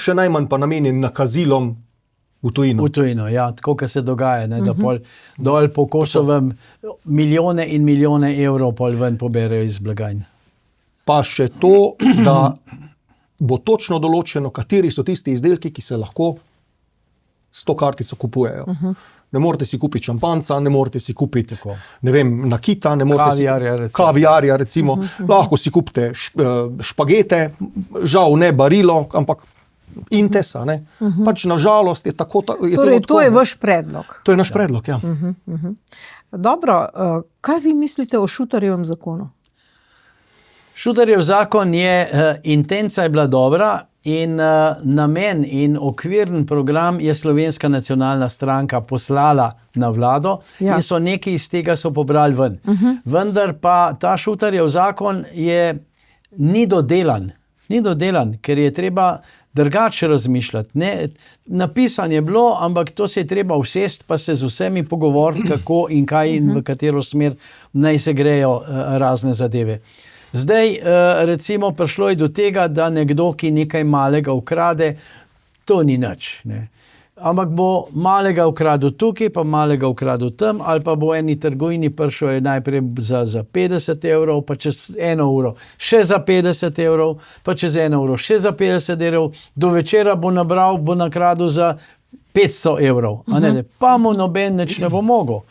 [SPEAKER 3] Še najmanj pa namenjen nakazilom v tujino.
[SPEAKER 2] V tujino, ja, tako kot se dogaja, ne, da pol dol po Kosovem milijone in milijone evrov pol ven poberejo iz blagajne.
[SPEAKER 3] Pa še to, da bo točno določeno, kateri so tisti izdelki, ki se lahko s to kartico kupujejo. Ne morete si kupiti šampanca, ne morete si kupiti, ne vem, nakita, ne morete kaviarja, recimo. Lahko si kupite špagete, žal ne barilo, ampak intesa, ne. Pač na žalost je tako.
[SPEAKER 1] Torej, to je vaš predlog.
[SPEAKER 3] To je naš predlog, ja.
[SPEAKER 1] Dobro, kaj vi mislite o Šutarjevem zakonu?
[SPEAKER 2] Šutarjev zakon je, intenca je bila dobra, in namen in okvirn program je Slovenska nacionalna stranka poslala na vlado in so nekaj iz tega so pobrali ven. Vendar pa ta Šutarjev zakon ni dodelan, ker je treba drugače razmišljati. Napisan je bilo, ampak to se je treba usesti pa se z vsemi pogovoriti, kako in kaj in v katero smer naj se grejo razne zadeve. Zdaj, recimo, prišlo je do tega, da nekdo, ki nekaj malega ukrade, to ni nič. Ne. Ampak bo malega ukradel tukaj, pa malega ukradel tam, ali pa bo eni trgovini prišel najprej za 50 evrov, pa čez 1 uro še za 50 evrov, pa čez 1 uro še za 50 evrov, do večera bo nakradel za 500 evrov, pa mu noben nič ne bo mogel.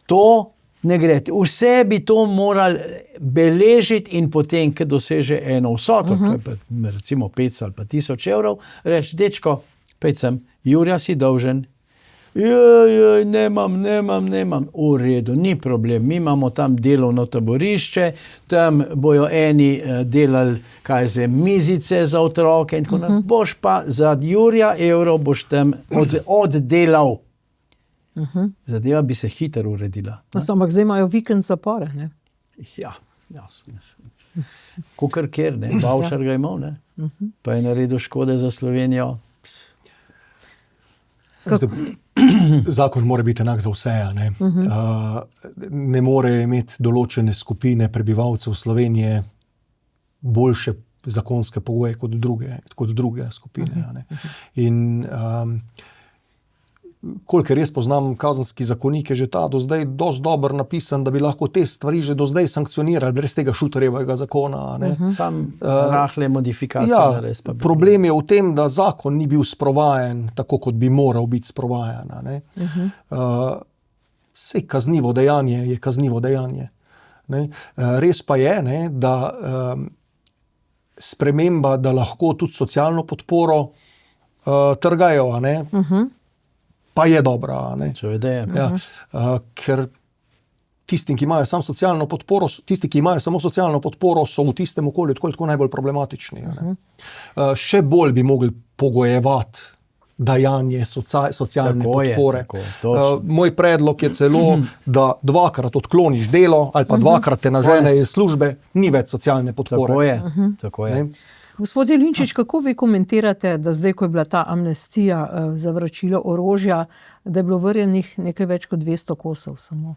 [SPEAKER 2] To Ne gre. Vse bi to morali beležiti in potem, ko doseže eno vsoto, recimo 500 ali pa 1000 evrov, reči, dečko, pejď sem, Jurja si dolžen. Nemam. V redu, ni problem. Mi imamo tam delovno taborišče, tam bojo eni delali, mizice za otroke in tako naprej. Boš pa za Jurja evrov boš tam oddelal. Zadeva bi se hitro uredila.
[SPEAKER 1] Ampak zdaj imajo vikend zapore, ne?
[SPEAKER 2] Ja, jasno. Kakor kjer, ne. Bavčar ga imel, ne. Pa je naredil škode za Slovenijo.
[SPEAKER 3] Zakon mora biti enak za vse. Ne, ne more imeti določene skupine prebivalcev Slovenije boljše zakonske pogoje kot druge skupine. Ne. In kolikor res poznam kazenski zakonik, je že ta do zdaj dosti dobro napisan, da bi lahko te stvari že do zdaj sankcionirali brez tega Šuterjevega zakona. Ne.
[SPEAKER 2] Sam rahle modifikacije.
[SPEAKER 3] Ja, problem je v tem, da zakon ni bil sprovajen tako, kot bi moral biti sprovajen. Ne. Sej kaznivo dejanje je kaznivo dejanje. Ne. Res pa je, ne, da sprememba, da lahko tudi socialno podporo trgajo, ne, pa je dobra. Ne. Ja, ker tistim, ki imajo samo socialno podporo, tisti, ki imajo samo socialno podporo, so v tistem okolju tako najbolj problematični. Ne. Še bolj bi mogli pogojevati dajanje socialne podpore. Moj predlog je celo, da 2-krat odkloniš delo ali pa 2-krat te nažene iz službe, ni več socialne podpore.
[SPEAKER 2] Tako je.
[SPEAKER 1] Gospod Jelinčič, kako vi komentirate, da zdaj, ko je bila ta amnestija za vračilo orožja, da je bilo vrjenih nekaj več kot 200 kosov samo?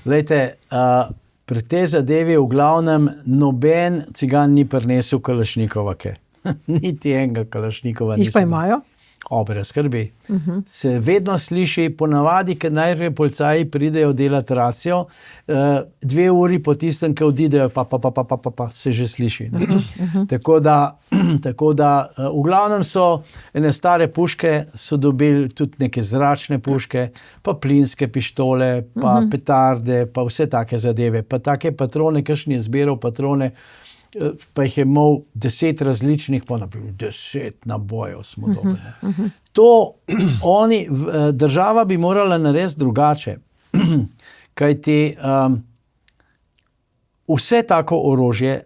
[SPEAKER 2] Glejte, pri tej zadevi v glavnem noben cigan ni prinesel kalašnikovake. Niti enega kalašnikova niso.
[SPEAKER 1] Jih pa imajo?
[SPEAKER 2] Brez skrbi. Se vedno sliši, ponavadi, kad najprej policaji pridejo delati racijo, 2 uri po tistem, ko odidejo, pa se že sliši. Tako da v glavnem so ene stare puške, so dobili tudi neke zračne puške, pa plinske pištole, pa petarde, pa vse take zadeve, pa take patrone, kakšen je zbiral patrone, pa jih je imel 10 različnih, pa naprimer 10 nabojev smo dobili. To država bi morala narediti drugače, kajti vse tako orožje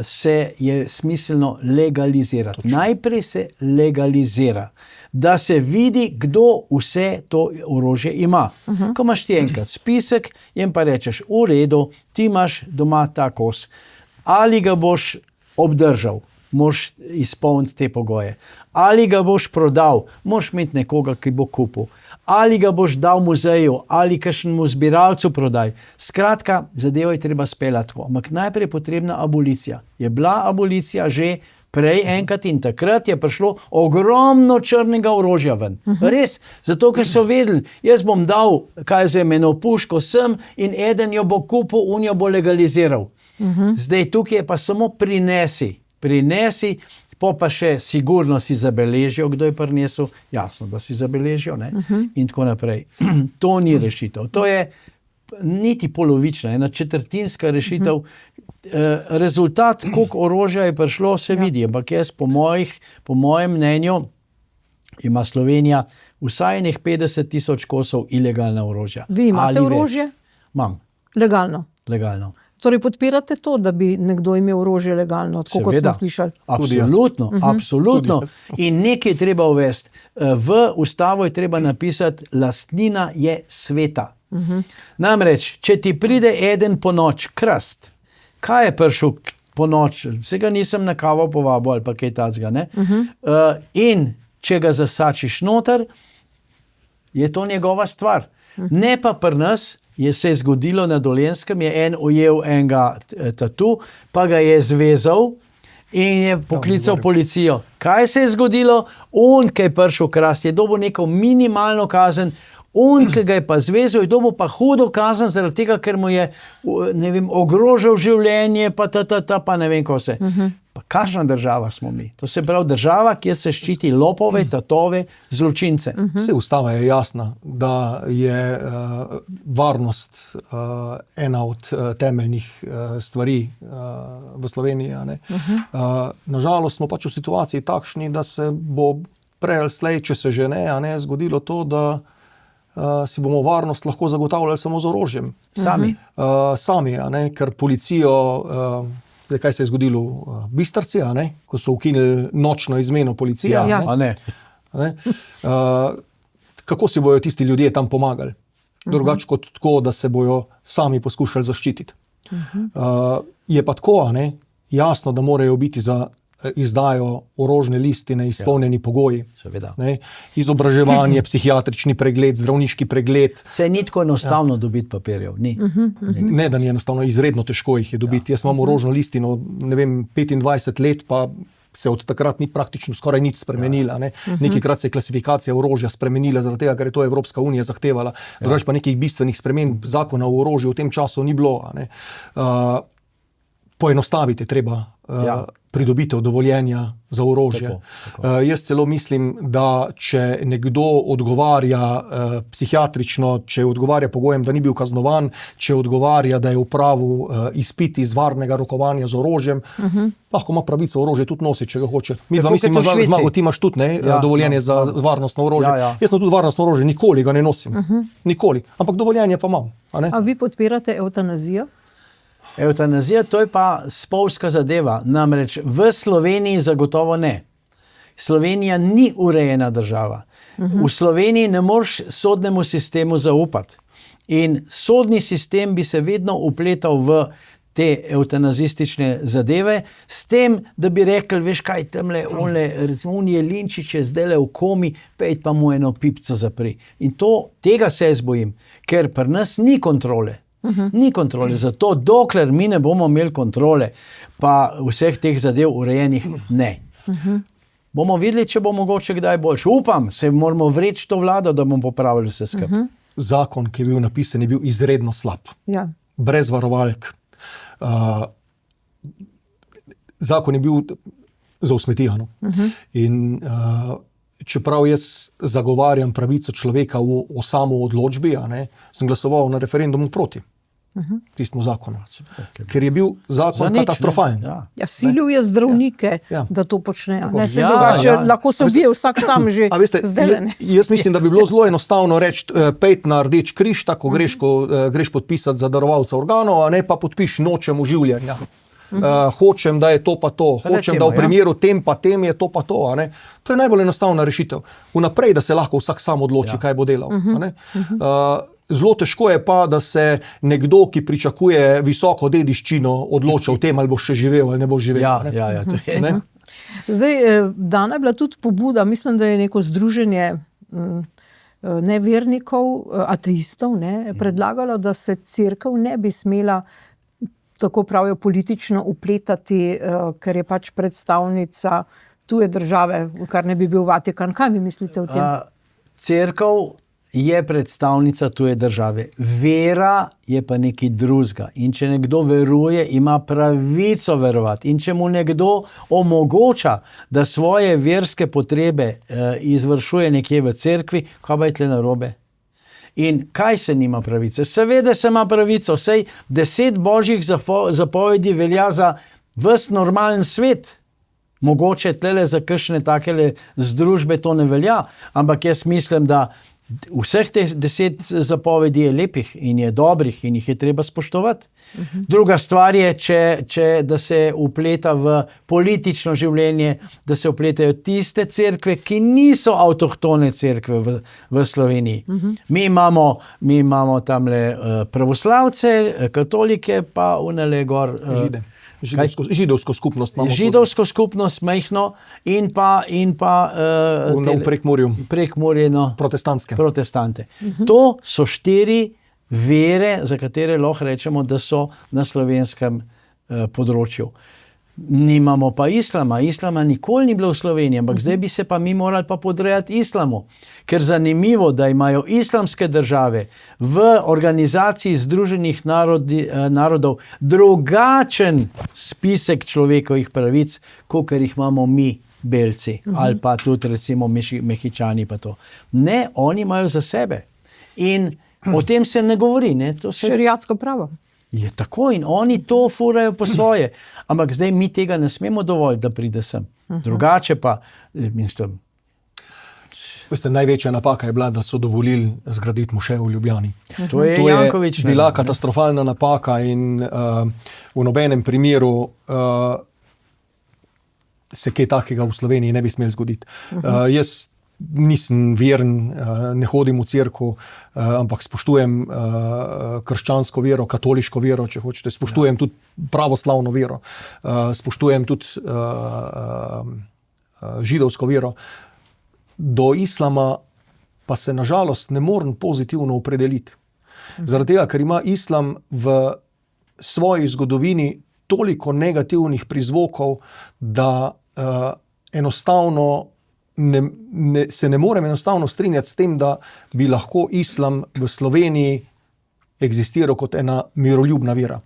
[SPEAKER 2] se je smiselno legalizirati. Najprej se legalizira, da se vidi, kdo vse to orožje ima. Ko imaš ti enkrat spisek, jim pa rečeš, v redu, ti imaš doma ta kos. Ali ga boš obdržal, moraš izpolniti te pogoje. Ali ga boš prodal, moraš imeti nekoga, ki bo kupil. Ali ga boš dal muzeju, ali kakšnemu zbiralcu prodaj. Skratka, zadevo je treba speljati tako. Ampak najprej je potrebna abolicija. Je bila abolicija že prej enkrat in takrat je prišlo ogromno črnega orožja ven. Res, zato ker so vedeli, jaz bom dal, eno puško sem in eden jo bo kupil, on jo bo legaliziral. Zdaj tukaj je pa samo prinesi, pa še sigurno si zabeležijo, kdo je prinesel, jasno, da si zabeležijo, ne? In tako naprej. To ni rešitev, to je niti polovična, ena četrtinska rešitev. Rezultat, koliko orožja je prišlo, se vidi, ampak jaz po mojem mnenju ima Slovenija vsaj 50 000 kosov ilegalna orožja.
[SPEAKER 1] Vi imate orožje?
[SPEAKER 2] Imam.
[SPEAKER 1] Legalno. Torej podpirate to, da bi nekdo imel orožje legalno, tako kot smo slišali?
[SPEAKER 2] Absolutno. In nekaj je treba uvesti. V ustavo je treba napisati, lastnina je sveta. Namreč, če ti pride eden po noč krast, kaj je prišel po noč? Vsega nisem na kavo povabil ali pa kaj tacga, ne? In če ga zasačiš noter, je to njegova stvar. Ne pa pri nas, se je zgodilo na Dolenjskem, je en ujel enega tatu, pa ga je zvezal in je poklical policijo. Kaj se je zgodilo? On, ki je prišel krast, je dobil neko minimalno kazen, on, ki ga je pa zvezal, je dobil pa hudo kazen zaradi tega, ker mu je, ne vem, ogrožal življenje, pa ne vem, ko se. Pa kakšna država smo mi? To se pravi država, kjer se ščiti lopove, tatove, zločince.
[SPEAKER 3] Vse ustava je jasna, da je varnost ena od temeljnih stvari v Sloveniji. A ne? Nažalost smo pač v situaciji takšni, da se bo prej ali slej, če se že ne, a ne, zgodilo to, da si bomo varnost lahko zagotavljali samo z orožjem.
[SPEAKER 2] Sami.
[SPEAKER 3] Sami, a ne, ker policijo, kaj se je zgodilo v Bistrci, a ne, ko so ukinili nočno izmeno policije.
[SPEAKER 2] Ja, a ne.
[SPEAKER 3] A ne? Kako si bojo tisti ljudje tam pomagali? Drugače kot tako, da se bojo sami poskušali zaščititi. Je pa tako, a ne, jasno, da morajo biti za izdajo orožne listine izpolnjeni pogoji.
[SPEAKER 2] Seveda.
[SPEAKER 3] Ne? Izobraževanje, psihiatrični pregled, zdravniški pregled.
[SPEAKER 2] Se ni tako enostavno dobiti papirjev. Ni.
[SPEAKER 3] Ne, da ni enostavno, izredno težko jih je dobiti. Jaz imam orožno listino, ne vem, 25 let, pa se od takrat ni praktično skoraj nič spremenila. Ne? Nekajkrat se je klasifikacija orožja spremenila, zaradi tega, ker je to Evropska unija zahtevala. Drugače pa nekih bistvenih sprememb zakona o orožju v tem času ni bilo. A ne? Poenostaviti je treba pridobitev dovoljenja za orožje. Tako. Jaz celo mislim, da če nekdo odgovarja psihiatrično, če odgovarja pogojem, da ni bil kaznovan, če odgovarja, da je opravil izpit iz varnega rokovanja z orožjem, lahko ima pravico orožje tudi nositi, če ga hoče. Mi dva mislim, Zmago, ti imaš tudi dovoljenje za varnostno orožje. Jaz sem tudi varnostno orožje, nikoli ga ne nosim. Nikoli. Ampak dovoljenje pa imam. A
[SPEAKER 1] vi podpirate evtanazijo?
[SPEAKER 2] Evtanazija, to je pa spolska zadeva. Namreč v Sloveniji zagotovo ne. Slovenija ni urejena država. V Sloveniji ne moreš sodnemu sistemu zaupati. In sodni sistem bi se vedno vpletal v te evtanazistične zadeve, s tem, da bi rekli, veš kaj, tamle, recimo, on je Linčič je zdajle v komi, pejt pa mu eno pipco zapri. In tega se jaz bojim, ker pri nas ni kontrole. Ni kontrole, zato dokler mi ne bomo imeli kontrole, pa vseh teh zadev urejenih, ne. Bomo videli, če bo mogoče kdaj boljše. Upam, se moramo vreči to vlado, da bomo popravili vse skupaj.
[SPEAKER 3] Zakon, ki je bil napisan, je bil izredno slab.
[SPEAKER 1] Ja.
[SPEAKER 3] Brez varovalk. Zakon je bil za usmetihano. In čeprav jaz zagovarjam pravico človeka o samoodločbi, sem glasoval na referendumu proti tistemu zakonu. Ker je bil zakon katastrofalen.
[SPEAKER 1] Ja, silil je zdravnike, da to počnejo. Ne, se drugače, lahko se ubije vsak sam že.
[SPEAKER 3] A veste, jaz mislim, da bi bilo zelo enostavno reči, pejt na Rdeč križ, tako greš podpisati za darovalca organov, a ne pa podpiš nočem oživljanja. Hočem, da je to pa to. Hočem, da v primeru tem pa tem je to pa to. A ne? To je najbolj enostavna rešitev. Vnaprej, da se lahko vsak sam odloči, kaj bo delal. A ne? Zelo težko je pa, da se nekdo, ki pričakuje visoko dediščino, odloča o tem, ali bo še živel ali ne bo živel.
[SPEAKER 2] To je.
[SPEAKER 3] Ne?
[SPEAKER 1] Zdaj, dana je bila tudi pobuda, mislim, da je neko združenje nevernikov, ateistov, predlagalo, da se cerkev ne bi smela, tako pravijo, politično vpletati, ker je pač predstavnica tuje države, kar ne bi bil Vatikan. Kaj vi mislite o tem?
[SPEAKER 2] Cerkev je predstavnica tuje države. Vera je pa nekaj drugega. In če nekdo veruje, ima pravico verovati. In če mu nekdo omogoča, da svoje verske potrebe izvršuje nekje v cerkvi, kaj pa je tle narobe? In kaj se nima pravice? Seveda se ima pravico, saj 10 božjih zapovedi velja za ves normalen svet. Mogoče tlele za kakšne takele združbe to ne velja, ampak jaz mislim, da vseh teh 10 zapovedi je lepih in je dobrih in jih je treba spoštovati. Druga stvar je, da se vpleta v politično življenje, da se vpletajo tiste cerkve, ki niso avtohtone cerkve v Sloveniji. Mi imamo tamle pravoslavce, katolike, pa unele gor
[SPEAKER 3] Židovsko skupnost imamo.
[SPEAKER 2] Židovsko skupnost, majhno, in pa
[SPEAKER 3] v
[SPEAKER 2] Prekmurju, protestante. To so 4 vere, za katere lahko rečemo, da so na slovenskem področju. Nimamo pa islama. Islama nikoli ni bilo v Sloveniji, ampak zdaj bi se pa mi morali pa podrejati islamu. Ker zanimivo, da imajo islamske države v organizaciji Združenih narodov drugačen spisek človekovih pravic, kot jih imamo mi, belci, ali pa tudi recimo Mehičani pa to. Ne, oni imajo za sebe. In o tem se ne govori. Ne? To se...
[SPEAKER 1] Šeriatsko pravo.
[SPEAKER 2] Je tako in oni to furajo po svoje. Ampak zdaj mi tega ne smemo dovolj, da pride sem. Drugače pa, mislim...
[SPEAKER 3] Veste, največja napaka je bila, da so dovolili zgraditi mošejo v Ljubljani.
[SPEAKER 2] To je Janković.
[SPEAKER 3] Bila katastrofalna napaka in v nobenem primeru se kaj takega v Sloveniji ne bi smel zgoditi. Jaz nisem veren, ne hodim v cerkev, ampak spoštujem krščansko vero, katoliško vero, če hočete, spoštujem tudi pravoslavno vero, spoštujem tudi židovsko vero. Do islama pa se nažalost ne morem pozitivno opredeliti. Zaradi tega, ker ima islam v svoji zgodovini toliko negativnih prizvokov, da enostavno se ne morem enostavno strinjati s tem, da bi lahko islam v Sloveniji egzistiral kot ena miroljubna vera.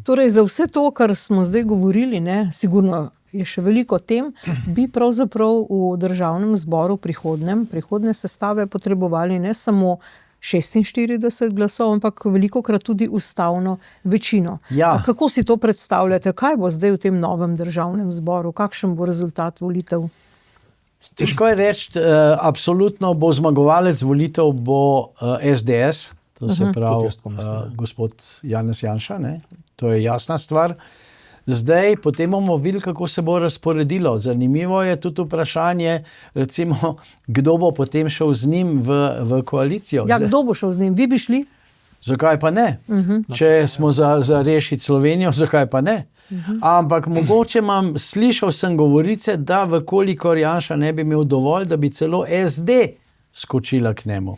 [SPEAKER 1] Torej, za vse to, kar smo zdaj govorili, ne, sigurno je še veliko tem, bi pravzaprav v Državnem zboru prihodnje sestave potrebovali ne samo 46 glasov, ampak velikokrat tudi ustavno večino.
[SPEAKER 2] Ja.
[SPEAKER 1] Kako si to predstavljate? Kaj bo zdaj v tem novem Državnem zboru? Kakšen bo rezultat volitev?
[SPEAKER 2] Težko je reči, absolutno bo zmagovalec volitev bo SDS, to se pravi gospod Janez Janša, ne? To je jasna stvar. Zdaj, potem bomo videli, kako se bo razporedilo. Zanimivo je tudi vprašanje, recimo, kdo bo potem šel z njim v koalicijo.
[SPEAKER 1] Ja, kdo bo šel z njim? Vi bi šli?
[SPEAKER 2] Zakaj pa ne? Če smo za rešiti Slovenijo, zakaj pa ne? Ampak mogoče slišal sem govorice, da vkolikor Janša ne bi imel dovolj, da bi celo SD skočila k njemu.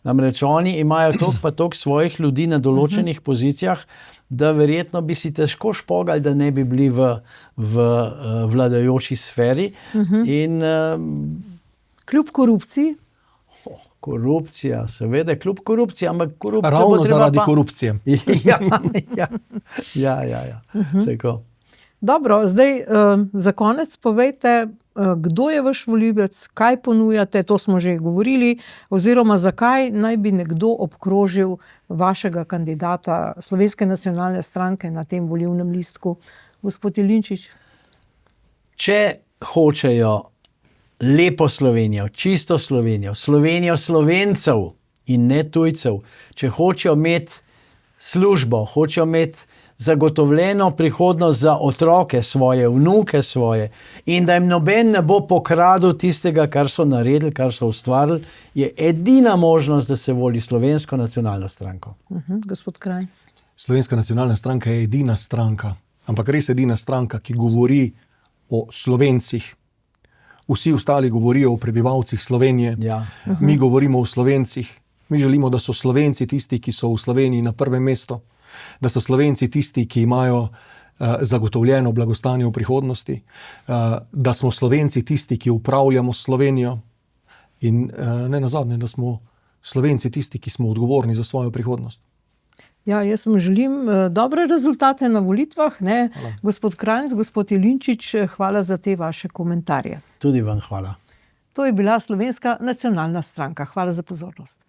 [SPEAKER 2] Namreč oni imajo toliko pa toliko svojih ljudi na določenih pozicijah, da verjetno bi si težko špogali, da ne bi bili v vladajoči sferi. In,
[SPEAKER 1] kljub korupciji?
[SPEAKER 2] Korupcija, seveda, kljub korupciji, ampak korupcija
[SPEAKER 3] ravno
[SPEAKER 2] bo treba
[SPEAKER 3] zaradi
[SPEAKER 2] pa...
[SPEAKER 3] korupcije.
[SPEAKER 2] Ja. Tako.
[SPEAKER 1] Dobro, zdaj za konec povejte, kdo je vaš volivec, kaj ponujate, to smo že govorili, oziroma zakaj naj bi nekdo obkrožil vašega kandidata Slovenske nacionalne stranke na tem volilnem listku. Gospod Jelinčič.
[SPEAKER 2] Če hočejo lepo Slovenijo, čisto Slovenijo, Slovenijo Slovencev in ne tujcev, če hočejo imeti službo, hočejo imeti zagotovljeno prihodnost za otroke svoje, vnuke svoje in da jim noben ne bo pokradil tistega, kar so naredili, kar so ustvarili, je edina možnost, da se voli Slovensko nacionalno stranko.
[SPEAKER 1] Gospod Krajnc.
[SPEAKER 3] Slovenska nacionalna stranka je edina stranka, ampak res edina stranka, ki govori o Slovencih. Vsi ostali govorijo o prebivalcih Slovenije.
[SPEAKER 2] Ja.
[SPEAKER 3] Mi govorimo o Slovencih. Mi želimo, da so Slovenci tisti, ki so v Sloveniji na prvem mestu. Da so Slovenci tisti, ki imajo zagotovljeno blagostanje v prihodnosti, da smo Slovenci tisti, ki upravljamo Slovenijo in ne nazadnje, da smo Slovenci tisti, ki smo odgovorni za svojo prihodnost.
[SPEAKER 1] Ja, jaz vam želim dobre rezultate na volitvah. Ne? Gospod Krajnc, gospod Jelinčič, hvala za te vaše komentarje.
[SPEAKER 2] Tudi vam hvala.
[SPEAKER 1] To je bila Slovenska nacionalna stranka. Hvala za pozornost.